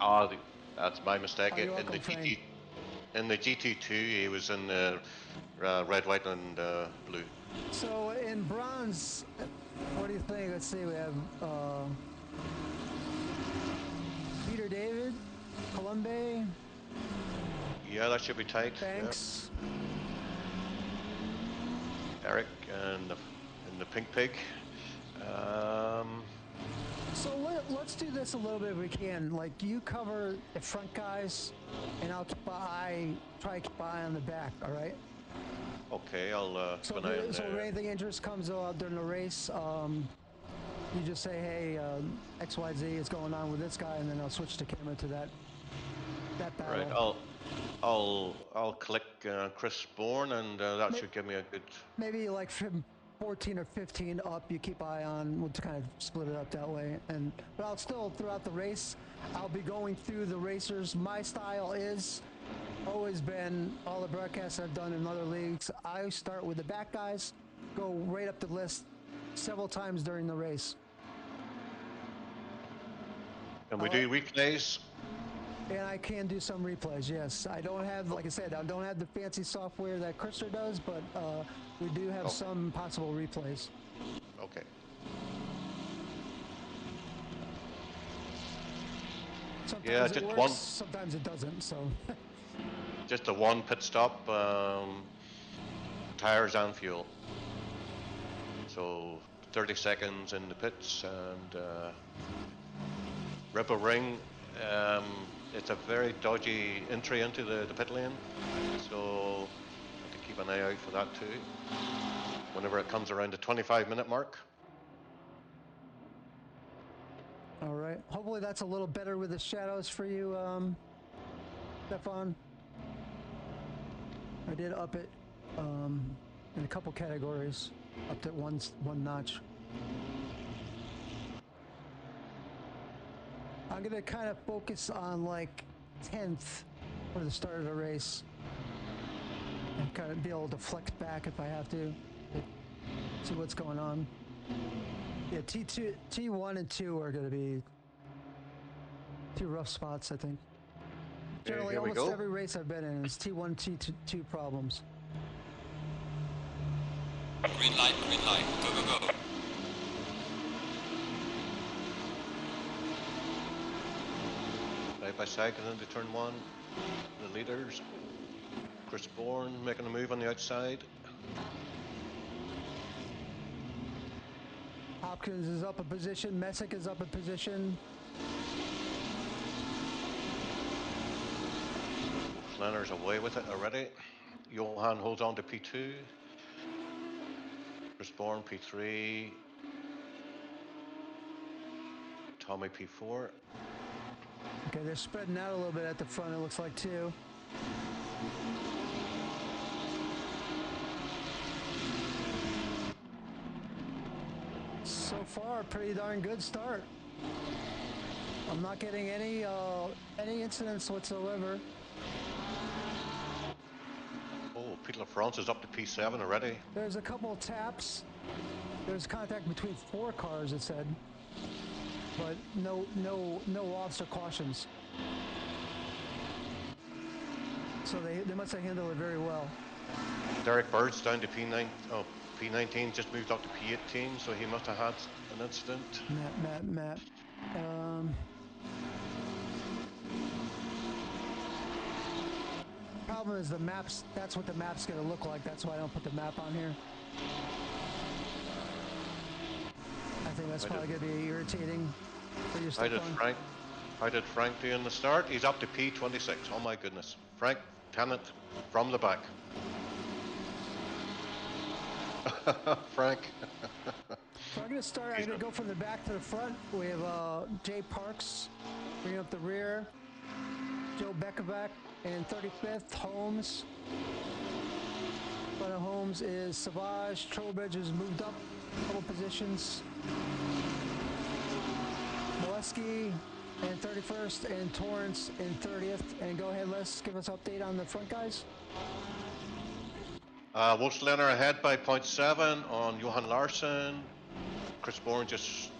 [SPEAKER 2] Oh, that's my mistake.
[SPEAKER 1] Oh, you're welcome, Frank.
[SPEAKER 2] In the GT2, he was in the red, white, and blue.
[SPEAKER 1] So in bronze, what do you think? Let's see. We have Peter David, Colombe.
[SPEAKER 2] Yeah, that should be tight.
[SPEAKER 1] Banks.
[SPEAKER 2] Yeah. Eric and the Pink Pig.
[SPEAKER 1] So let's do this a little bit if we can. Like, you cover the front guys, and I'll try to keep an eye on the back, all right?
[SPEAKER 2] Okay, I'll
[SPEAKER 1] So,
[SPEAKER 2] keep an eye on
[SPEAKER 1] so if anything interesting comes out during the race, you just say, hey, XYZ is going on with this guy, and then I'll switch the camera to that battle.
[SPEAKER 2] Right, I'll click Chris Bourne, and that should give me a good.
[SPEAKER 1] Maybe like from 14 or 15 up, you keep eye on. We'll kind of split it up that way. But I'll still, throughout the race, I'll be going through the racers. My style is always been, all the broadcasts I've done in other leagues, I start with the back guys, go right up the list several times during the race.
[SPEAKER 2] And we do replays.
[SPEAKER 1] And I can do some replays, yes. I don't have, like I said, I don't have the fancy software that Krister does, but we do have some possible replays.
[SPEAKER 2] Okay.
[SPEAKER 1] Sometimes it works, sometimes it doesn't, so.
[SPEAKER 2] Just a one pit stop, tires and fuel. So 30 seconds in the pits, and Ripple Ring. It's a very dodgy entry into the pit lane, so have to keep an eye out for that too. Whenever it comes around the 25-minute mark.
[SPEAKER 1] All right. Hopefully that's a little better with the shadows for you, Stefan. I did up it in a couple categories, up to one notch. I'm gonna kind of focus on like 10th for the start of the race, and kind of be able to flex back if I have to see what's going on. Yeah, T1 and 2 are gonna be two rough spots, I think. Generally, almost every race I've been in is T1, T2 problems.
[SPEAKER 5] Green light, go, go, go.
[SPEAKER 2] Side by side going into turn one. The leaders. Chris Bourne making a move on the outside.
[SPEAKER 1] Hopkins is up a position. Messick is up a position.
[SPEAKER 2] Flanner's away with it already. Johan holds on to P2. Chris Bourne P3. Tommy P4.
[SPEAKER 1] Okay, they're spreading out a little bit at the front, it looks like, too. So far, pretty darn good start. I'm not getting any incidents whatsoever.
[SPEAKER 2] Oh, Peter LaFrance is up to P7 already.
[SPEAKER 1] There's a couple of taps. There's contact between 4 cars, it said. But no officer cautions. So they must have handled it very well.
[SPEAKER 2] Derek Bird's down to P9. Oh, P19 just moved up to P18, so he must have had an incident.
[SPEAKER 1] Matt. Problem is the maps. That's what the map's gonna look like. That's why I don't put the map on here. I think that's probably gonna be irritating for your stuff.
[SPEAKER 2] How did Frank do in the start? He's up to P26. Oh my goodness. Frank Tennant from the back. Frank.
[SPEAKER 1] So I'm gonna go from the back to the front. We have Jay Parks bringing up the rear. Joe Beckerback and 35th, Holmes. In front of Holmes is Savage. Trowbridge has moved up a couple positions. Molesky in 31st and Torrance in 30th. And go ahead, Les, give us an update on the front guys.
[SPEAKER 2] Wolfslander ahead by 0.7 on Johan Larsson. Chris Bourne just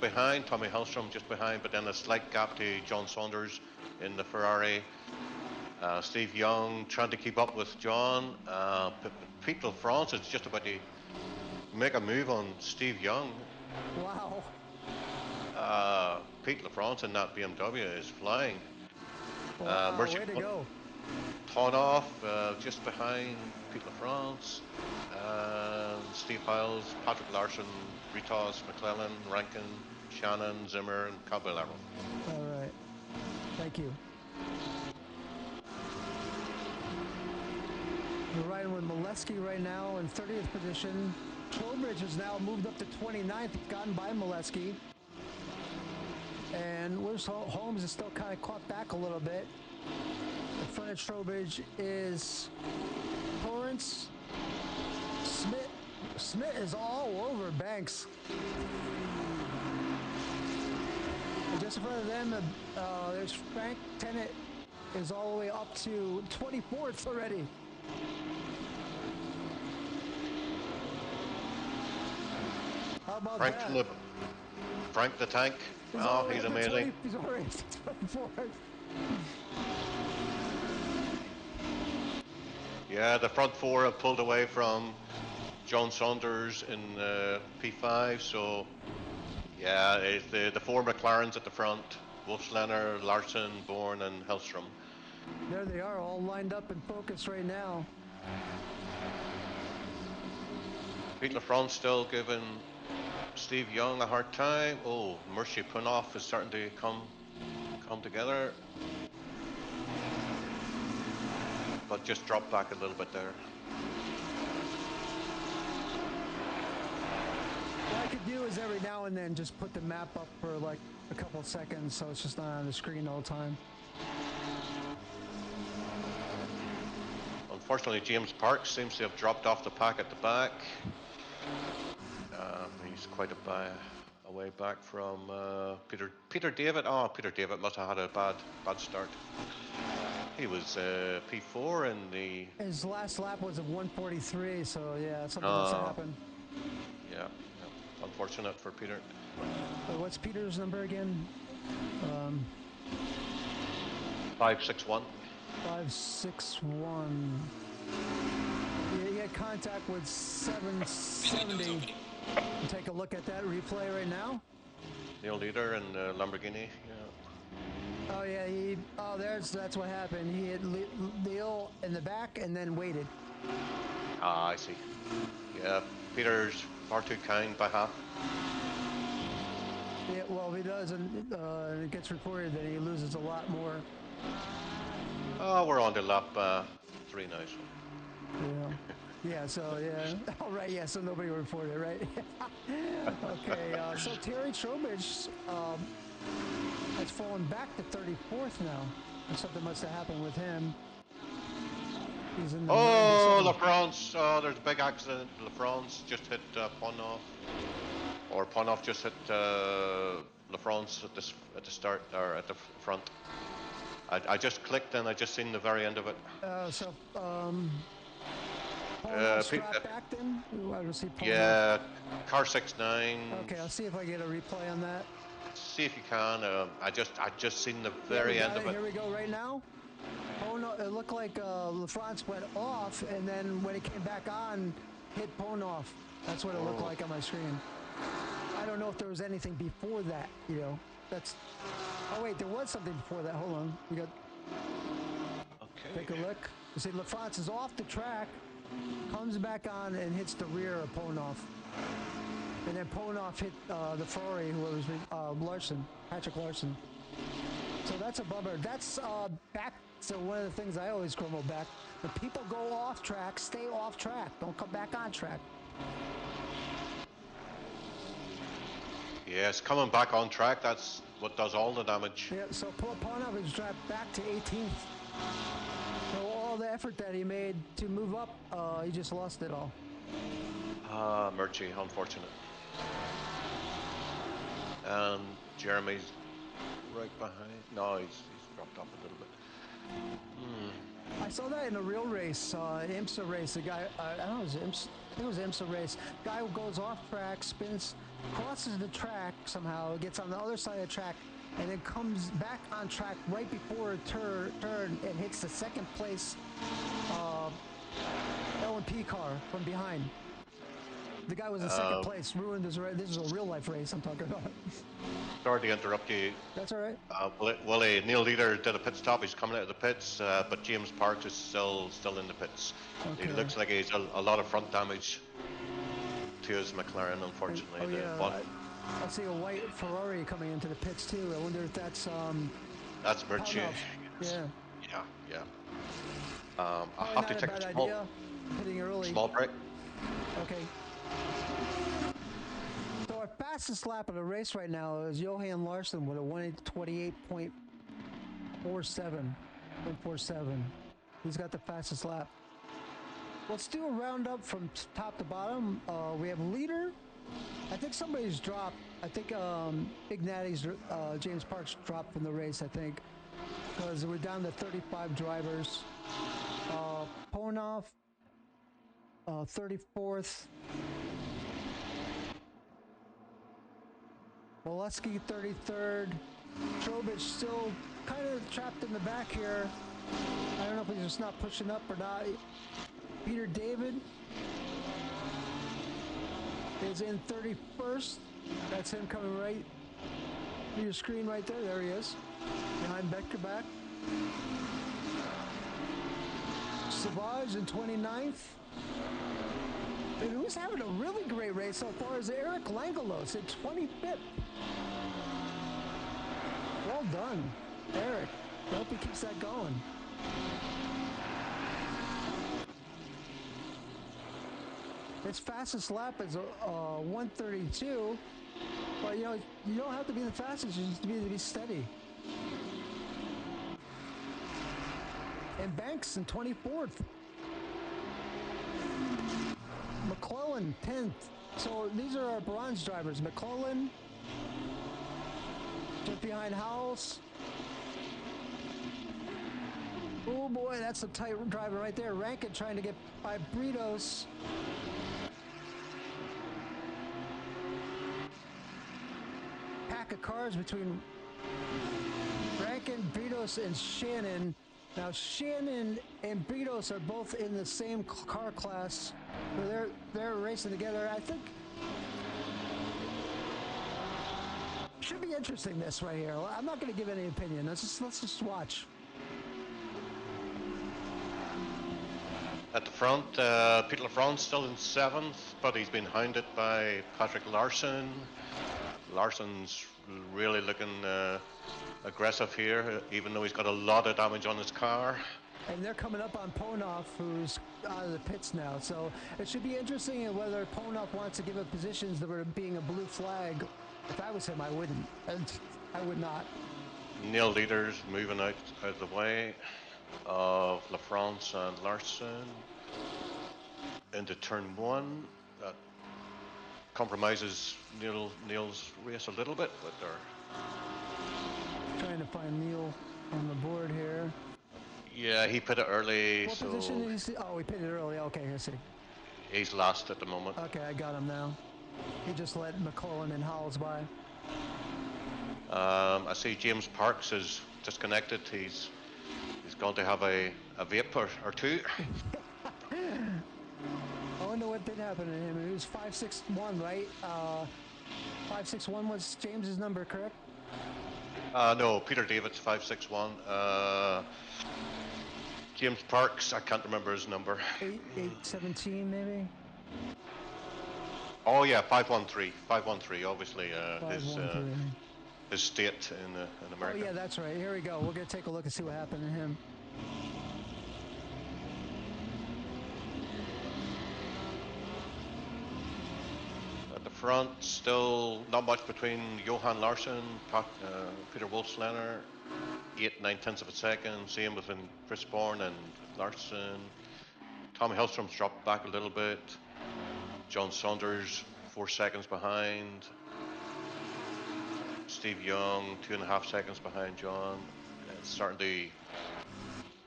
[SPEAKER 2] behind. Tommy Hellstrom just behind, but then a slight gap to John Saunders in the Ferrari. Steve Young trying to keep up with John. Pete LaFrance is just about to make a move on Steve Young.
[SPEAKER 1] Wow.
[SPEAKER 2] Pete LaFrance in that BMW is flying.
[SPEAKER 1] Wow, way to go.
[SPEAKER 2] Tonoff, just behind Pete LaFrance, and Steve Hiles, Patrick Larson, Ritos, McClellan, Rankin, Shannon, Zimmer, and Caballero.
[SPEAKER 1] All right. Thank you. We're riding with Molesky right now in 30th position. Trowbridge has now moved up to 29th. He's gotten by Molesky. And where's Holmes is still kind of caught back a little bit. In front of Trowbridge is Torrance. Smith is all over Banks. And just in front of them, there's Frank Tennant is all the way up to 24th already. How about
[SPEAKER 2] Frank
[SPEAKER 1] that?
[SPEAKER 2] Frank the Tank. Oh, he's amazing.
[SPEAKER 1] He's already 24th.
[SPEAKER 2] Yeah, the front four have pulled away from John Saunders in P5, so yeah, it's the four McLarens at the front: Wolfslener, Larson, Bourne, and Hellstrom.
[SPEAKER 1] There they are, all lined up in focus right now.
[SPEAKER 2] Pete LaFrance still giving Steve Young a hard time. Oh, Mercy Punoff is starting to come together, but just dropped back a little bit there.
[SPEAKER 1] What I could do is every now and then just put the map up for like a couple seconds so it's just not on the screen all the time.
[SPEAKER 2] Unfortunately, James Parks seems to have dropped off the pack at the back. He's quite a way back from Peter David. Oh, Peter David must have had a bad start. He was P4 in the...
[SPEAKER 1] His last lap was a 1:43, so yeah, something must have happened.
[SPEAKER 2] Yeah, unfortunate for Peter.
[SPEAKER 1] What's Peter's number again?
[SPEAKER 2] 561.
[SPEAKER 1] 561. Yeah, he had contact with 770. Take a look at that replay right now.
[SPEAKER 2] Neil Leader and Lamborghini. Yeah.
[SPEAKER 1] Oh yeah, that's what happened. He hit Neil in the back and then waited.
[SPEAKER 2] Ah, I see. Yeah, Peter's far too kind by half.
[SPEAKER 1] Yeah, well, if he doesn't, it gets reported that he loses a lot more.
[SPEAKER 2] Oh, we're on to lap 3 now. So.
[SPEAKER 1] Yeah. Yeah, so, yeah. All right, yeah, so nobody reported, right? Okay, so Terry Trowbridge has fallen back to 34th now. And something must have happened with him. He's in the
[SPEAKER 2] Oh, LaFrance. Oh, there's a big accident. LaFrance just hit Ponoff. Or Ponoff just hit LaFrance at the start, or at the front. I just clicked and I just seen the very end of it.
[SPEAKER 1] Strap back then? I don't see
[SPEAKER 2] yeah, car 69.
[SPEAKER 1] Okay, I'll see if I get a replay on that.
[SPEAKER 2] See if you can. I just seen the very end of it.
[SPEAKER 1] Here we go right now. Pono, it looked like LaFrance went off, and then when it came back on, hit Ponoff. That's what it looked like on my screen. I don't know if there was anything before that, you know. That's... Oh, wait, there was something before that. Hold on. We got... Okay. Take a look. You see, LaFrance is off the track, comes back on, and hits the rear of Ponoff. And then Ponoff hit the Ferrari, who was Larson, Patrick Larson. So that's a bummer. That's back to one of the things I always grumble back. When people go off track, stay off track. Don't come back on track.
[SPEAKER 2] Yes, coming back on track, that's what does all the damage.
[SPEAKER 1] Yeah, so Ponoff is dropped back to 18th. So all the effort that he made to move up, he just lost it all.
[SPEAKER 2] Ah, Murchie, unfortunate. And Jeremy's right behind. No, he's dropped off a little bit.
[SPEAKER 1] I saw that in a real race, IMSA race. The guy, I don't know, I think it was IMSA race. Guy who goes off track, spins, crosses the track somehow, gets on the other side of the track, and then comes back on track right before a turn and hits the second place L&P car from behind. The guy was in second place, ruined his race. This is a real life race I'm talking about.
[SPEAKER 2] Sorry to interrupt you.
[SPEAKER 1] That's all right.
[SPEAKER 2] Willie, Neil Leader did a pit stop. He's coming out of the pits, but James Parks is still in the pits.
[SPEAKER 1] Okay.
[SPEAKER 2] He looks like he's a lot of front damage to his McLaren, unfortunately.
[SPEAKER 1] Oh yeah, I see a white Ferrari coming into the pits too. I wonder if that's
[SPEAKER 2] that's Mercury.
[SPEAKER 1] Yeah.
[SPEAKER 2] Yeah. I'll
[SPEAKER 1] Probably
[SPEAKER 2] have to
[SPEAKER 1] not
[SPEAKER 2] take
[SPEAKER 1] a bad
[SPEAKER 2] a small,
[SPEAKER 1] idea. Hitting early.
[SPEAKER 2] small break.
[SPEAKER 1] Okay. So our fastest lap of the race right now is Johan Larsson with a 1:28.47. He's got the fastest lap. Let's do a roundup from top to bottom. We have leader. I think somebody's dropped. I think Big Natty's James Parks dropped from the race, I think, because we're down to 35 drivers. Ponov, 34th. Molesky, 33rd. Trobich still kind of trapped in the back here. I don't know if he's just not pushing up or not. Peter David is in 31st. That's him coming right to your screen right there. There he is. Behind Beckerback. Savage in 29th. And who's having a really great race so far is Eric Langelos in 25th. Well done, Eric. I hope he keeps that going. His fastest lap is 1:32, but you know you don't have to be the fastest; you just need to be steady. And Banks in 24th. McClellan 10th. So these are our bronze drivers. McClellan just behind Howells. Oh boy, that's a tight driver right there. Rankin trying to get by Britos. Pack of cars between Rankin, Britos, and Shannon. Now Shannon and Britos are both in the same car class. So they're racing together. I think should be interesting this right here. I'm not going to give any opinion. Let's just watch.
[SPEAKER 2] At the front, Peter Lafron's still in 7th, but he's been hounded by Patrick Larson. Larson's really looking aggressive here, even though he's got a lot of damage on his car.
[SPEAKER 1] And they're coming up on Ponov, who's out of the pits now. So it should be interesting in whether Ponov wants to give up positions that were being a blue flag. If I was him, I wouldn't. I would not.
[SPEAKER 2] Neil Leaders moving out of the way of LaFrance and Larson into turn 1. That compromises Neil's race a little bit, but they're
[SPEAKER 1] trying to find Neil on the board here.
[SPEAKER 2] Yeah, he pit it early.
[SPEAKER 1] What position did he see? Oh, he pitted early. Okay, I see.
[SPEAKER 2] He's last at the moment.
[SPEAKER 1] Okay, I got him now. He just let McClellan and Howells by.
[SPEAKER 2] I see James Parks is disconnected. He's going to have a vape or two.
[SPEAKER 1] I wonder what did happen to him. He was 561, right? 561 was James's number, correct?
[SPEAKER 2] No, Peter David's 561. James Parks, I can't remember his number.
[SPEAKER 1] 817 maybe?
[SPEAKER 2] Oh yeah, 513. 513, obviously
[SPEAKER 1] 513.
[SPEAKER 2] His state in America.
[SPEAKER 1] Oh yeah, that's right. Here we go. We're gonna take a look and see what happened to him.
[SPEAKER 2] At the front, still not much between Johan Larsson, Peter Wolfslanner, 8/9 of a second. Same between Chris Bourne and Larsson. Tommy Hillstrom's dropped back a little bit. John Saunders 4 seconds behind. Steve Young 2.5 seconds behind John. It's starting to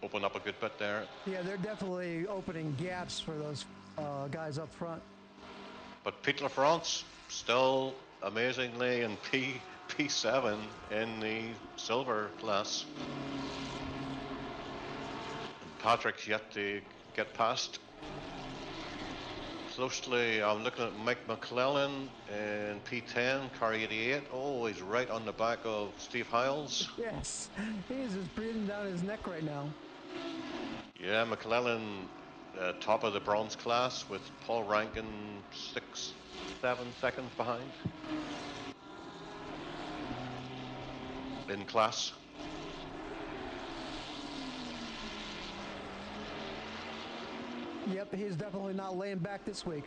[SPEAKER 2] open up a good bit there.
[SPEAKER 1] Yeah, they're definitely opening gaps for those guys up front.
[SPEAKER 2] But Pete LaFrance still amazingly in P7 in the silver class. And Patrick's yet to get past. closely. I'm looking at Mike McClellan in P10, car 88. Oh, he's right on the back of Steve Hiles.
[SPEAKER 1] Yes, he's just breathing down his neck right now.
[SPEAKER 2] Yeah, McClellan, top of the bronze class with Paul Rankin 7 seconds behind in class.
[SPEAKER 1] Yep, he's definitely not laying back this week.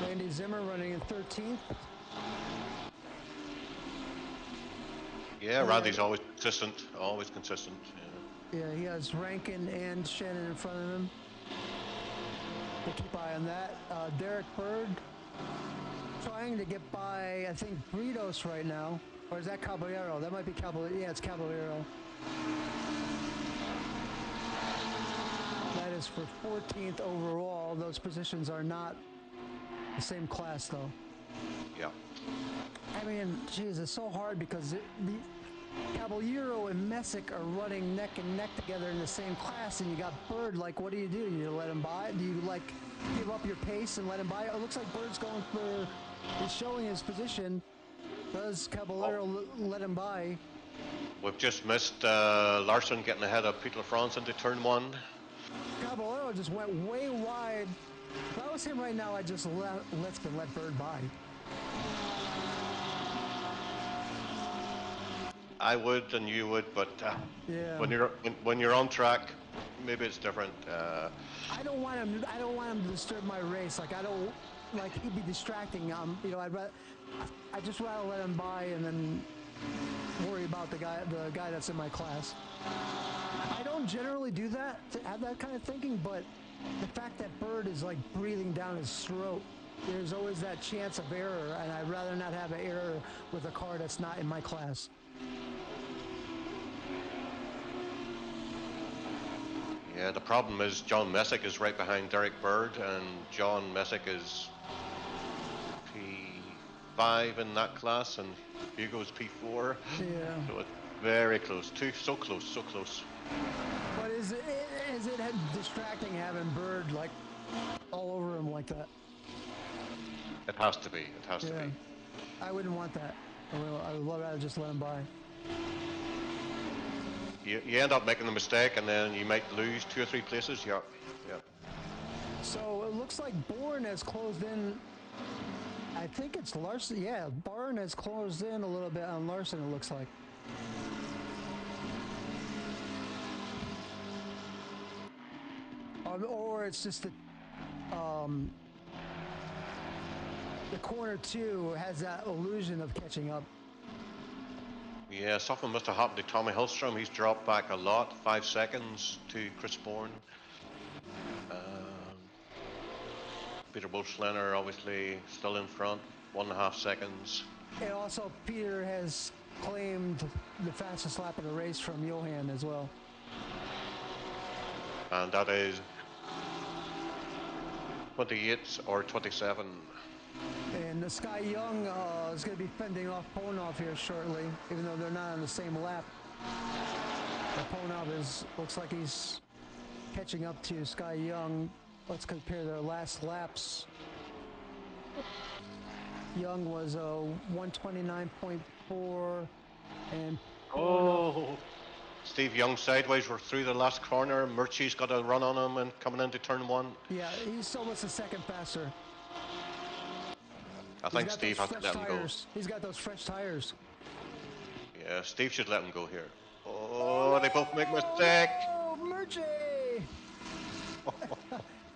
[SPEAKER 1] Randy Zimmer running in 13th.
[SPEAKER 2] Yeah, Randy's always consistent, always consistent.
[SPEAKER 1] Yeah, he has Rankin and Shannon in front of him. We'll keep an eye on that. Derek Bird trying to get by, I think, Britos right now. Or is that Caballero? That might be Caballero. Yeah, it's Caballero. That is for 14th overall. Those positions are not the same class, though.
[SPEAKER 2] Yeah.
[SPEAKER 1] I mean, geez, it's so hard because the Caballero and Messick are running neck and neck together in the same class, and you got Bird. Like, what do? You let him by? Do you, like, give up your pace and let him by? It looks like Bird's going for, he's showing his position. Does Caballero let him by?
[SPEAKER 2] We've just missed Larson getting ahead of Peter LaFrance into turn 1.
[SPEAKER 1] Caballero just went way wide. If I was him right now, I'd just lift and let Bird by.
[SPEAKER 2] I would and you would, but
[SPEAKER 1] Yeah.
[SPEAKER 2] when you're on track, maybe it's different.
[SPEAKER 1] I don't want him to disturb my race. Like, I don't, like, he'd be distracting. You know, I'd just rather let him by and then worry about the guy that's in my class. I don't generally do that, to have that kind of thinking, but the fact that Bird is like breathing down his throat, there's always that chance of error, and I'd rather not have an error with a car that's not in my class.
[SPEAKER 2] Yeah, the problem is John Messick is right behind Derek Bird, and John Messick is P5 in that class, and Hugo's P4.
[SPEAKER 1] Yeah.
[SPEAKER 2] So it's very close. So close, so close.
[SPEAKER 1] But is it distracting having Bird like all over him like that?
[SPEAKER 2] It has to be. It has to be.
[SPEAKER 1] I wouldn't want that. I would rather just let him by.
[SPEAKER 2] You end up making the mistake, and then you might lose 2 or 3 places. Yeah, yeah.
[SPEAKER 1] So it looks like Bourne has closed in. I think it's Larson. Yeah, Bourne has closed in a little bit on Larson, it looks like. Or it's just the corner 2 has that illusion of catching up.
[SPEAKER 2] Yeah, something must have happened to Tommy Hillstrom. He's dropped back a lot, 5 seconds to Chris Bourne. Peter Bushlener obviously still in front, 1.5 seconds.
[SPEAKER 1] And also Peter has claimed the fastest lap in the race from Johan as well.
[SPEAKER 2] And that is 28 or 27.
[SPEAKER 1] And Sky Young is going to be fending off Ponov here shortly, even though they're not on the same lap. But Ponov looks like he's catching up to Sky Young. Let's compare their last laps. Young was 129.4, and
[SPEAKER 2] Steve Young sideways. We're through the last corner. Murchie's got a run on him and coming into turn 1.
[SPEAKER 1] Yeah, he's almost a second faster.
[SPEAKER 2] I think Steve has to let him go.
[SPEAKER 1] He's got those fresh tires.
[SPEAKER 2] Yeah, Steve should let him go here. Oh, they both make a mistake.
[SPEAKER 1] Oh, Murchie!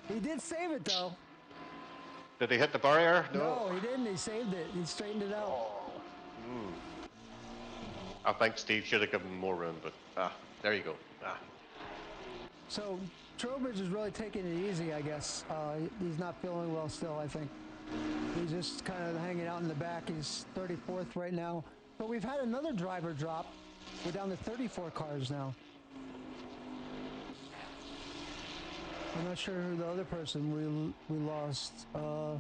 [SPEAKER 1] He did save it, though.
[SPEAKER 2] Did he hit the barrier?
[SPEAKER 1] No, he didn't. He saved it. He straightened it out.
[SPEAKER 2] I think Steve should have given him more room, but there you go.
[SPEAKER 1] So Trowbridge is really taking it easy, I guess. He's not feeling well still, I think. He's just kind of hanging out in the back. He's 34th right now. But we've had another driver drop. We're down to 34 cars now. I'm not sure who the other person we lost. I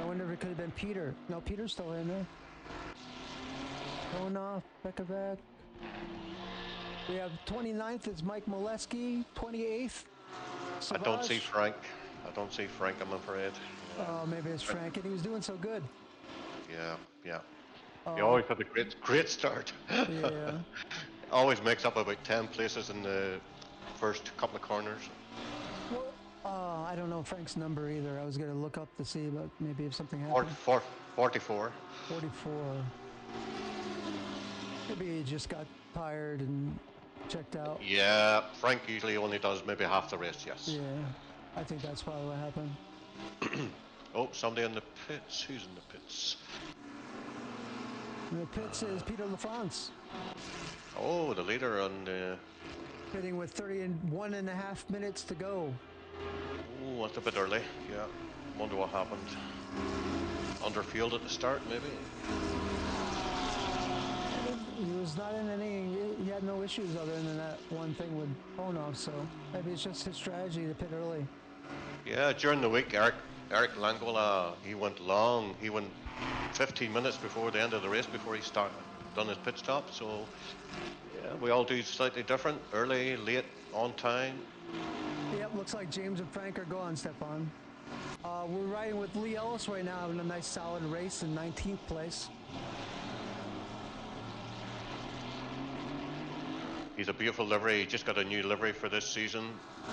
[SPEAKER 1] wonder if it could have been Peter. No, Peter's still in there. Going off, Beckovac. We have 29th is Mike Molesky. 28th
[SPEAKER 2] I don't see
[SPEAKER 1] Savage?
[SPEAKER 2] Frank. I don't see Frank, I'm afraid.
[SPEAKER 1] Maybe it's Frank, and he was doing so good.
[SPEAKER 2] Yeah, yeah. He always had a great start.
[SPEAKER 1] Yeah.
[SPEAKER 2] Always makes up about 10 places in the first couple of corners.
[SPEAKER 1] Well, I don't know Frank's number either. I was going to look up to see, but maybe if something happened.
[SPEAKER 2] 44.
[SPEAKER 1] 44. Maybe he just got tired and checked out.
[SPEAKER 2] Yeah, Frank usually only does maybe half the race, yes.
[SPEAKER 1] Yeah, I think that's probably what happened.
[SPEAKER 2] Oh, somebody in the pits. Who's in the pits?
[SPEAKER 1] And the pits is Peter LaFrance,
[SPEAKER 2] Oh, the leader on the...
[SPEAKER 1] pitting with 31.5 minutes to go.
[SPEAKER 2] Oh, that's a bit early. Yeah. Wonder what happened. Underfueled at the start, maybe?
[SPEAKER 1] He was not in any, he had no issues other than that one thing with Bonov, so maybe it's just his strategy to pit early.
[SPEAKER 2] Yeah, during the week, Eric Langola, he went long. He went 15 minutes before the end of the race before he done his pit stop. So, yeah, we all do slightly different. Early, late, on time.
[SPEAKER 1] Yep, looks like James and Frank are going, Stefan. We're riding with Lee Ellis right now, having a nice solid race in 19th place.
[SPEAKER 2] He's a beautiful livery. He just got a new livery for this season. If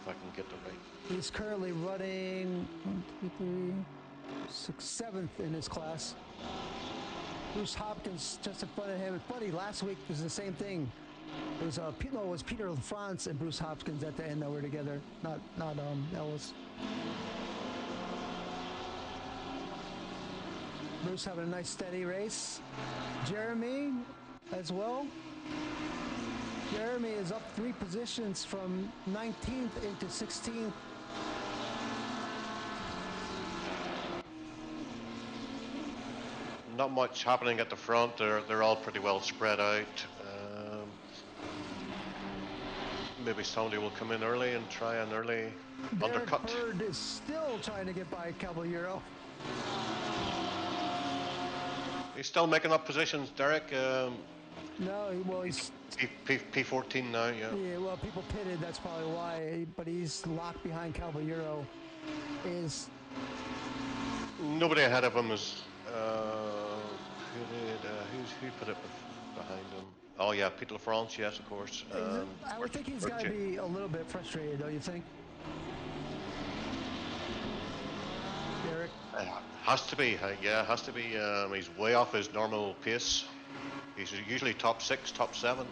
[SPEAKER 2] I can get the right.
[SPEAKER 1] He's currently running 1, 2, 3, 6, 7th in his class. Bruce Hopkins just in front of him. It's funny, last week was the same thing. It was Peter LaFrance and Bruce Hopkins at the end that were together, not Ellis. Bruce having a nice steady race. Jeremy as well. Jeremy is up 3 positions from 19th into 16th.
[SPEAKER 2] Not much happening at the front. They're all pretty well spread out. Maybe somebody will come in early and try an early undercut.
[SPEAKER 1] Derek Bird is still trying to get by Caballero.
[SPEAKER 2] He's still making up positions, Derek.
[SPEAKER 1] No, well, he's...
[SPEAKER 2] P14 now, yeah.
[SPEAKER 1] Yeah, well, people pitted, that's probably why, but he's locked behind Caballero.
[SPEAKER 2] Nobody ahead of him is... who put it behind him? Oh, yeah, Peter LaFrance, yes, of course.
[SPEAKER 1] I would think he's got to be a little bit frustrated, don't you think? Derek?
[SPEAKER 2] Has to be, yeah, has to be. He's way off his normal pace. He's usually top 6, top 7.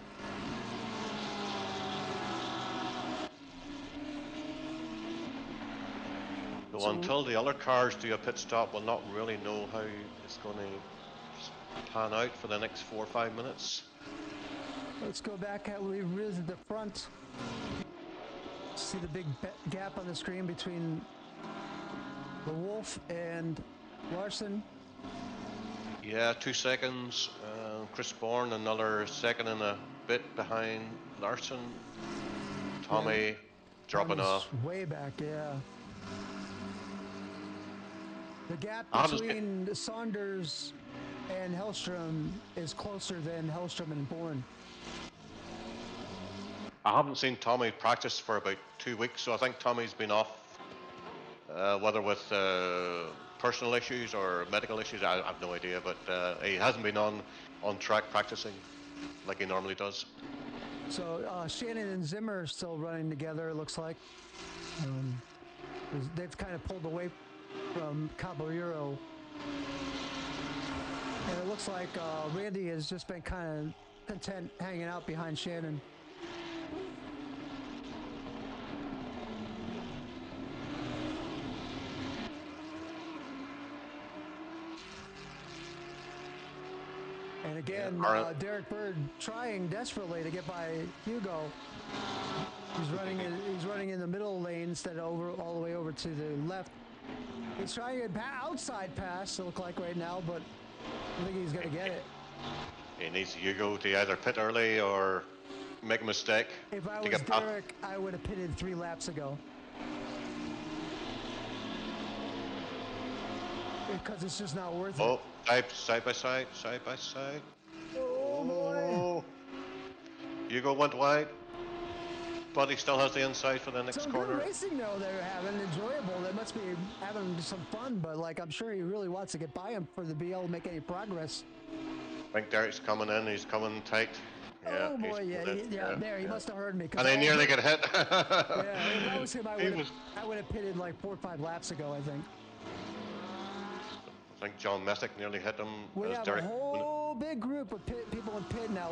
[SPEAKER 2] So until the other cars do a pit stop, we'll not really know how it's going to pan out for the next 4 or 5 minutes.
[SPEAKER 1] Let's go back and revisit the front. See the big gap on the screen between the Wolf and Larson.
[SPEAKER 2] Yeah, 2 seconds. Chris Bourne, another second and a bit behind Larson. Tommy dropping off.
[SPEAKER 1] Way back, yeah. The gap between Saunders and Hellstrom is closer than Hellstrom and Bourne.
[SPEAKER 2] I haven't seen Tommy practice for about 2 weeks, so I think Tommy's been off, whether with personal issues or medical issues, I have no idea, but he hasn't been on track practicing like he normally does.
[SPEAKER 1] So Shannon and Zimmer are still running together, it looks like. They've kind of pulled away from Caballero. And it looks like Randy has just been kind of content hanging out behind Shannon. And again, Derek Bird trying desperately to get by Hugo. He's running in the middle lane instead of all the way over to the left. He's trying an outside pass, it looks like right now, but I don't think he's going to get it.
[SPEAKER 2] He needs Hugo to either pit early or make a mistake.
[SPEAKER 1] If I was Derek, I would have pitted 3 laps ago. Because it's just not worth it.
[SPEAKER 2] Oh, side by side.
[SPEAKER 1] Oh, boy.
[SPEAKER 2] Hugo went wide. but he still has the inside for the next
[SPEAKER 1] Some
[SPEAKER 2] corner.
[SPEAKER 1] good racing though they're having, enjoyable. They must be having some fun, but like I'm sure he really wants to get by him for the BL to make any progress.
[SPEAKER 2] I think Derek's coming in. He's coming tight. Yeah,
[SPEAKER 1] Oh boy,
[SPEAKER 2] he's
[SPEAKER 1] yeah,
[SPEAKER 2] coming in.
[SPEAKER 1] there. He must have heard me.
[SPEAKER 2] And they nearly get hit.
[SPEAKER 1] Yeah, if that was him, I
[SPEAKER 2] He
[SPEAKER 1] would
[SPEAKER 2] was.
[SPEAKER 1] have pitted like 4 or 5 laps ago, I think.
[SPEAKER 2] I think John Messick nearly hit him
[SPEAKER 1] We
[SPEAKER 2] as
[SPEAKER 1] have
[SPEAKER 2] Derek.
[SPEAKER 1] a whole big group of people in pit now.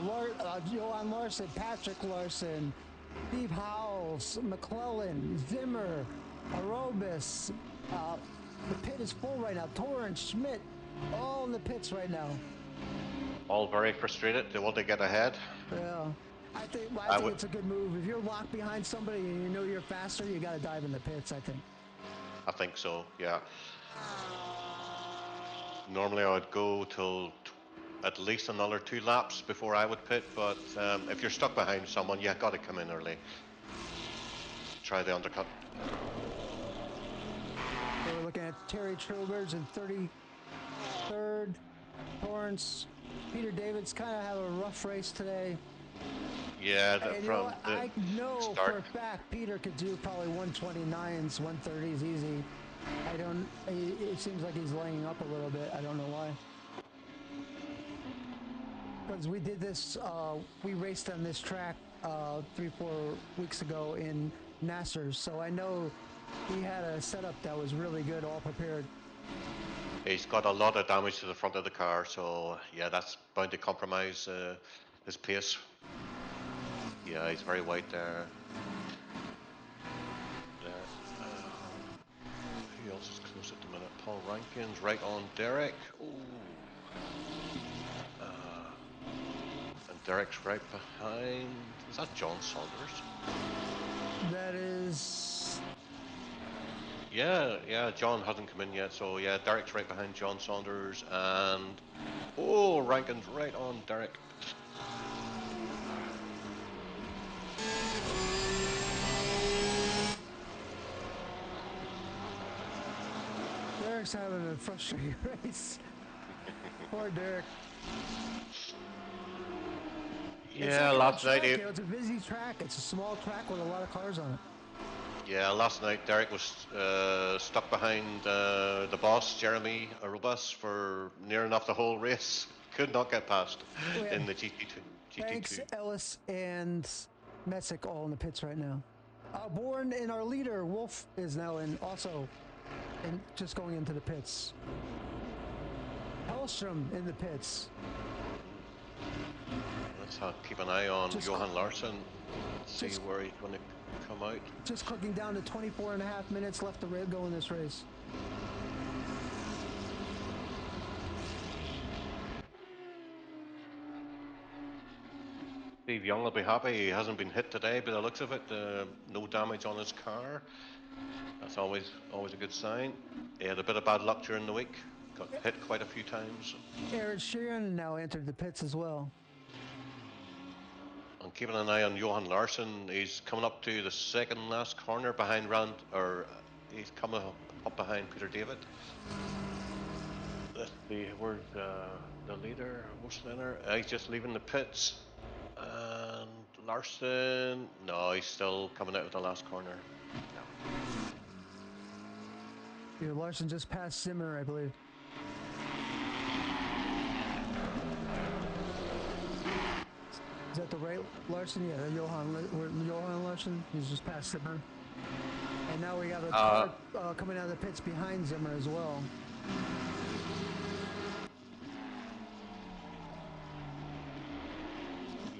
[SPEAKER 1] Johan Larson, Patrick Larson, Steve Howells, McClellan, Zimmer, Arobis. The pit is full right now. Torrance, Schmidt, all in the pits right now.
[SPEAKER 2] All very frustrated. They want to get ahead.
[SPEAKER 1] Yeah. I think
[SPEAKER 2] would-
[SPEAKER 1] it's a good move. If you're locked behind somebody and you know you're faster, you got to dive in the pits, I think.
[SPEAKER 2] I think so, yeah. Normally I would go till at least another 2 laps before I would pit, but if you're stuck behind someone, you got to come in early. Try the undercut.
[SPEAKER 1] So we're looking at Terry Trowbridge in 33rd. Torrance, Peter David's kind of have a rough race today.
[SPEAKER 2] Yeah,
[SPEAKER 1] And I know for a fact Peter could do probably 129s, 130s easy. It seems like he's laying up a little bit. I don't know why. Because we did this, we raced on this track 3-4 weeks ago in Nassers, so I know he had a setup that was really good, all prepared.
[SPEAKER 2] He's got a lot of damage to the front of the car, so yeah, that's bound to compromise his pace. Yeah, he's very wide there. Who else is close at the minute? Paul Rankin's right on Derek. Ooh. And Derek's right behind. Is that John Saunders?
[SPEAKER 1] That is...
[SPEAKER 2] Yeah, John hasn't come in yet, so yeah, Derek's right behind John Saunders, and oh, Rankin's right on Derek.
[SPEAKER 1] Derek's having a frustrating race. Poor Derek.
[SPEAKER 2] Yeah, last night
[SPEAKER 1] it's a busy track. It's a small track with a lot of cars on it.
[SPEAKER 2] Yeah, last night Derek was stuck behind the boss, Jeremy Arubas, for near enough the whole race. Could not get past in the GT2.
[SPEAKER 1] Banks, Ellis, and Messick all in the pits right now. Bourne and our leader, Wolf, is now just going into the pits. Hellstrom in the pits.
[SPEAKER 2] Let's keep an eye on Johan Larsson. See where he's going to come out.
[SPEAKER 1] Just clicking down to 24.5 minutes left to go in this race.
[SPEAKER 2] Steve Young will be happy. He hasn't been hit today, by the looks of it. No damage on his car. That's always a good sign. He had a bit of bad luck during the week. Got hit quite a few times.
[SPEAKER 1] Aaron Sheeran now entered the pits as well.
[SPEAKER 2] I'm keeping an eye on Johan Larsson. He's coming up to the second last corner behind he's coming up behind Peter David. Let's see, where's the leader, Wuslander? He's just leaving the pits. And Larsson, no, he's still coming out of the last corner.
[SPEAKER 1] Yeah, Larsson just passed Zimmer, I believe. Is that the right Larsson? Yeah, Johan Larsson. He's just past Zimmer. And now we got a car coming out of the pits behind Zimmer as well.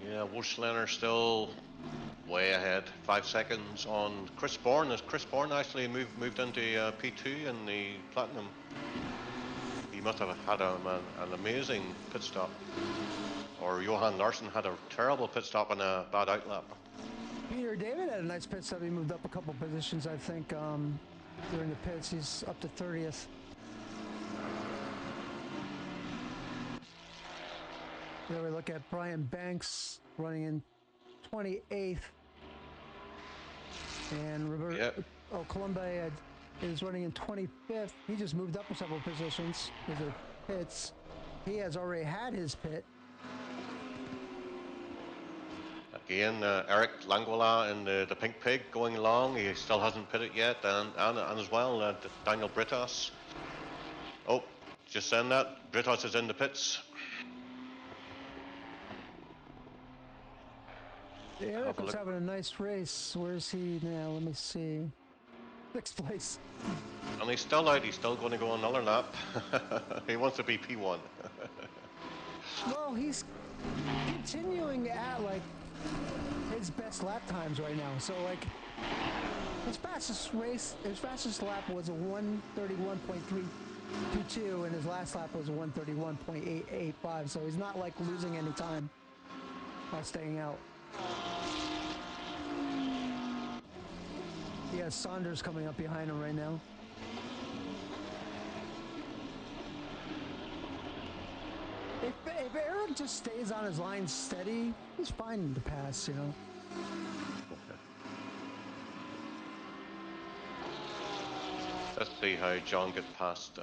[SPEAKER 2] Yeah, Wuslander still way ahead. 5 seconds on Chris Bourne. As Chris Bourne actually moved into P2 in the Platinum. He must have had an amazing pit stop. Or Johan Larsson had a terrible pit stop and a bad outlap.
[SPEAKER 1] Peter David had a nice pit stop. He moved up a couple positions, I think, during the pits. He's up to 30th. There we look at Brian Banks running in 28th. And Robert Columba is running in 25th. He just moved up a several positions with the pits. He has already had his pit.
[SPEAKER 2] Again, Eric Langola in the Pink Pig going along. He still hasn't pitted yet, and as well Daniel Britos. Oh, just saying that Britos is in the pits.
[SPEAKER 1] Eric was having a nice race. Where is he now? Let me see. 6th place.
[SPEAKER 2] And he's still out. He's still going to go another lap. He wants to be P1.
[SPEAKER 1] Well, he's continuing at like his best lap times right now. So like his fastest lap was a 1:31.322, and his last lap was a 1:31.885. So he's not like losing any time by staying out. He has Saunders coming up behind him right now. If Eric just stays on his line steady, he's fine to pass, you know.
[SPEAKER 2] Let's see how John gets past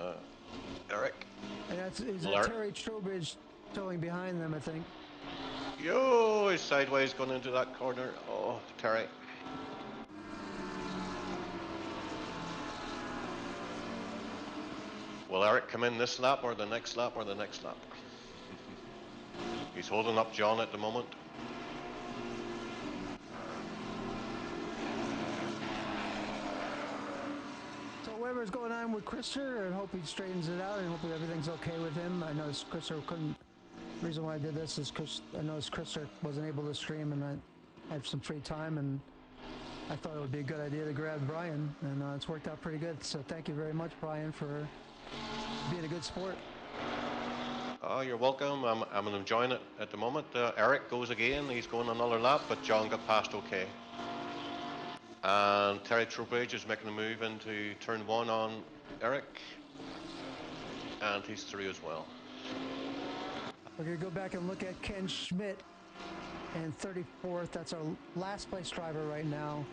[SPEAKER 2] Eric.
[SPEAKER 1] And is that Terry Trowbridge towing behind them, I think.
[SPEAKER 2] Yo, he's sideways going into that corner. Oh, Terry. Will Eric come in this lap or the next lap or the next lap? He's holding up John at the moment.
[SPEAKER 1] So whatever's going on with Krister, I hope he straightens it out and hopefully everything's okay with him. I noticed Krister couldn't. The reason why I did this is because I noticed Krister wasn't able to stream and I had some free time and I thought it would be a good idea to grab Brian, and it's worked out pretty good. So thank you very much, Brian, for being a good sport.
[SPEAKER 2] Oh, you're welcome. I'm enjoying it at the moment. Eric goes again. He's going another lap, but John got past okay. And Terry Trowbridge is making a move into turn 1 on Eric. And he's through as well.
[SPEAKER 1] We're going to go back and look at Ken Schmidt in 34th. That's our last place driver right now.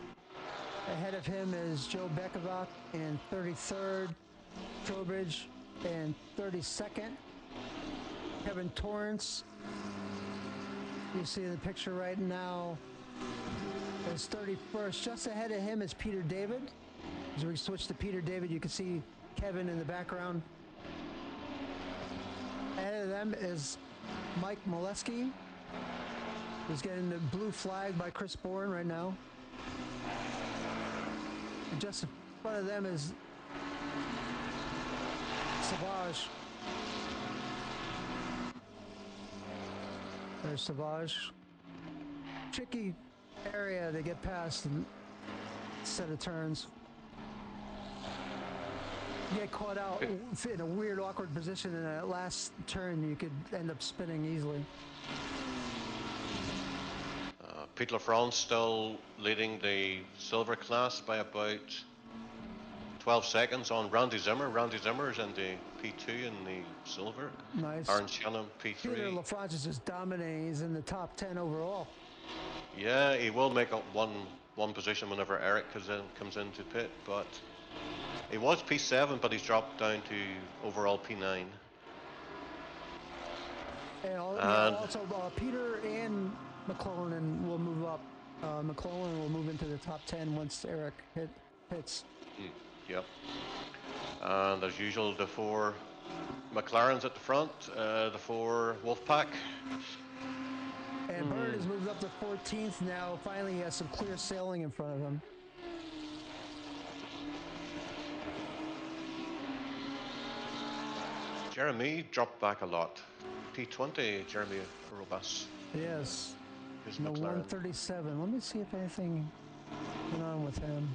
[SPEAKER 1] Ahead of him is Joe Bekovac in 33rd. Trowbridge in 32nd. Kevin Torrance, you see the picture right now, is 31st. Just ahead of him is Peter David. As we switch to Peter David, you can see Kevin in the background. Ahead of them is Mike Molesky. He's getting the blue flag by Chris Bourne right now. And just in front of them is Savage. There's Savage. Tricky area to get past and set of turns. You get caught out in a weird, awkward position in that last turn, you could end up spinning easily.
[SPEAKER 2] Pete LaFrance still leading the silver class by about 12 seconds on Randy Zimmer. Randy Zimmer is in the P2 in the silver.
[SPEAKER 1] Nice.
[SPEAKER 2] Aaron Shannon, P3.
[SPEAKER 1] Peter LaFrance is just dominating. He's in the top 10 overall.
[SPEAKER 2] Yeah, he will make up one position whenever Eric comes into pit, but he was P7, but he's dropped down to overall P9.
[SPEAKER 1] And also Peter and McClellan will move up. McClellan will move into the top 10 once Eric hits.
[SPEAKER 2] Yep. And as usual, the 4 McLarens at the front, the 4 Wolfpack.
[SPEAKER 1] And Bird has moved up to 14th now. Finally, he has some clear sailing in front of him.
[SPEAKER 2] Jeremy dropped back a lot. P20, Jeremy Robas.
[SPEAKER 1] Yes.
[SPEAKER 2] His
[SPEAKER 1] No,
[SPEAKER 2] McLaren.
[SPEAKER 1] 137. Let me see if anything went on with him.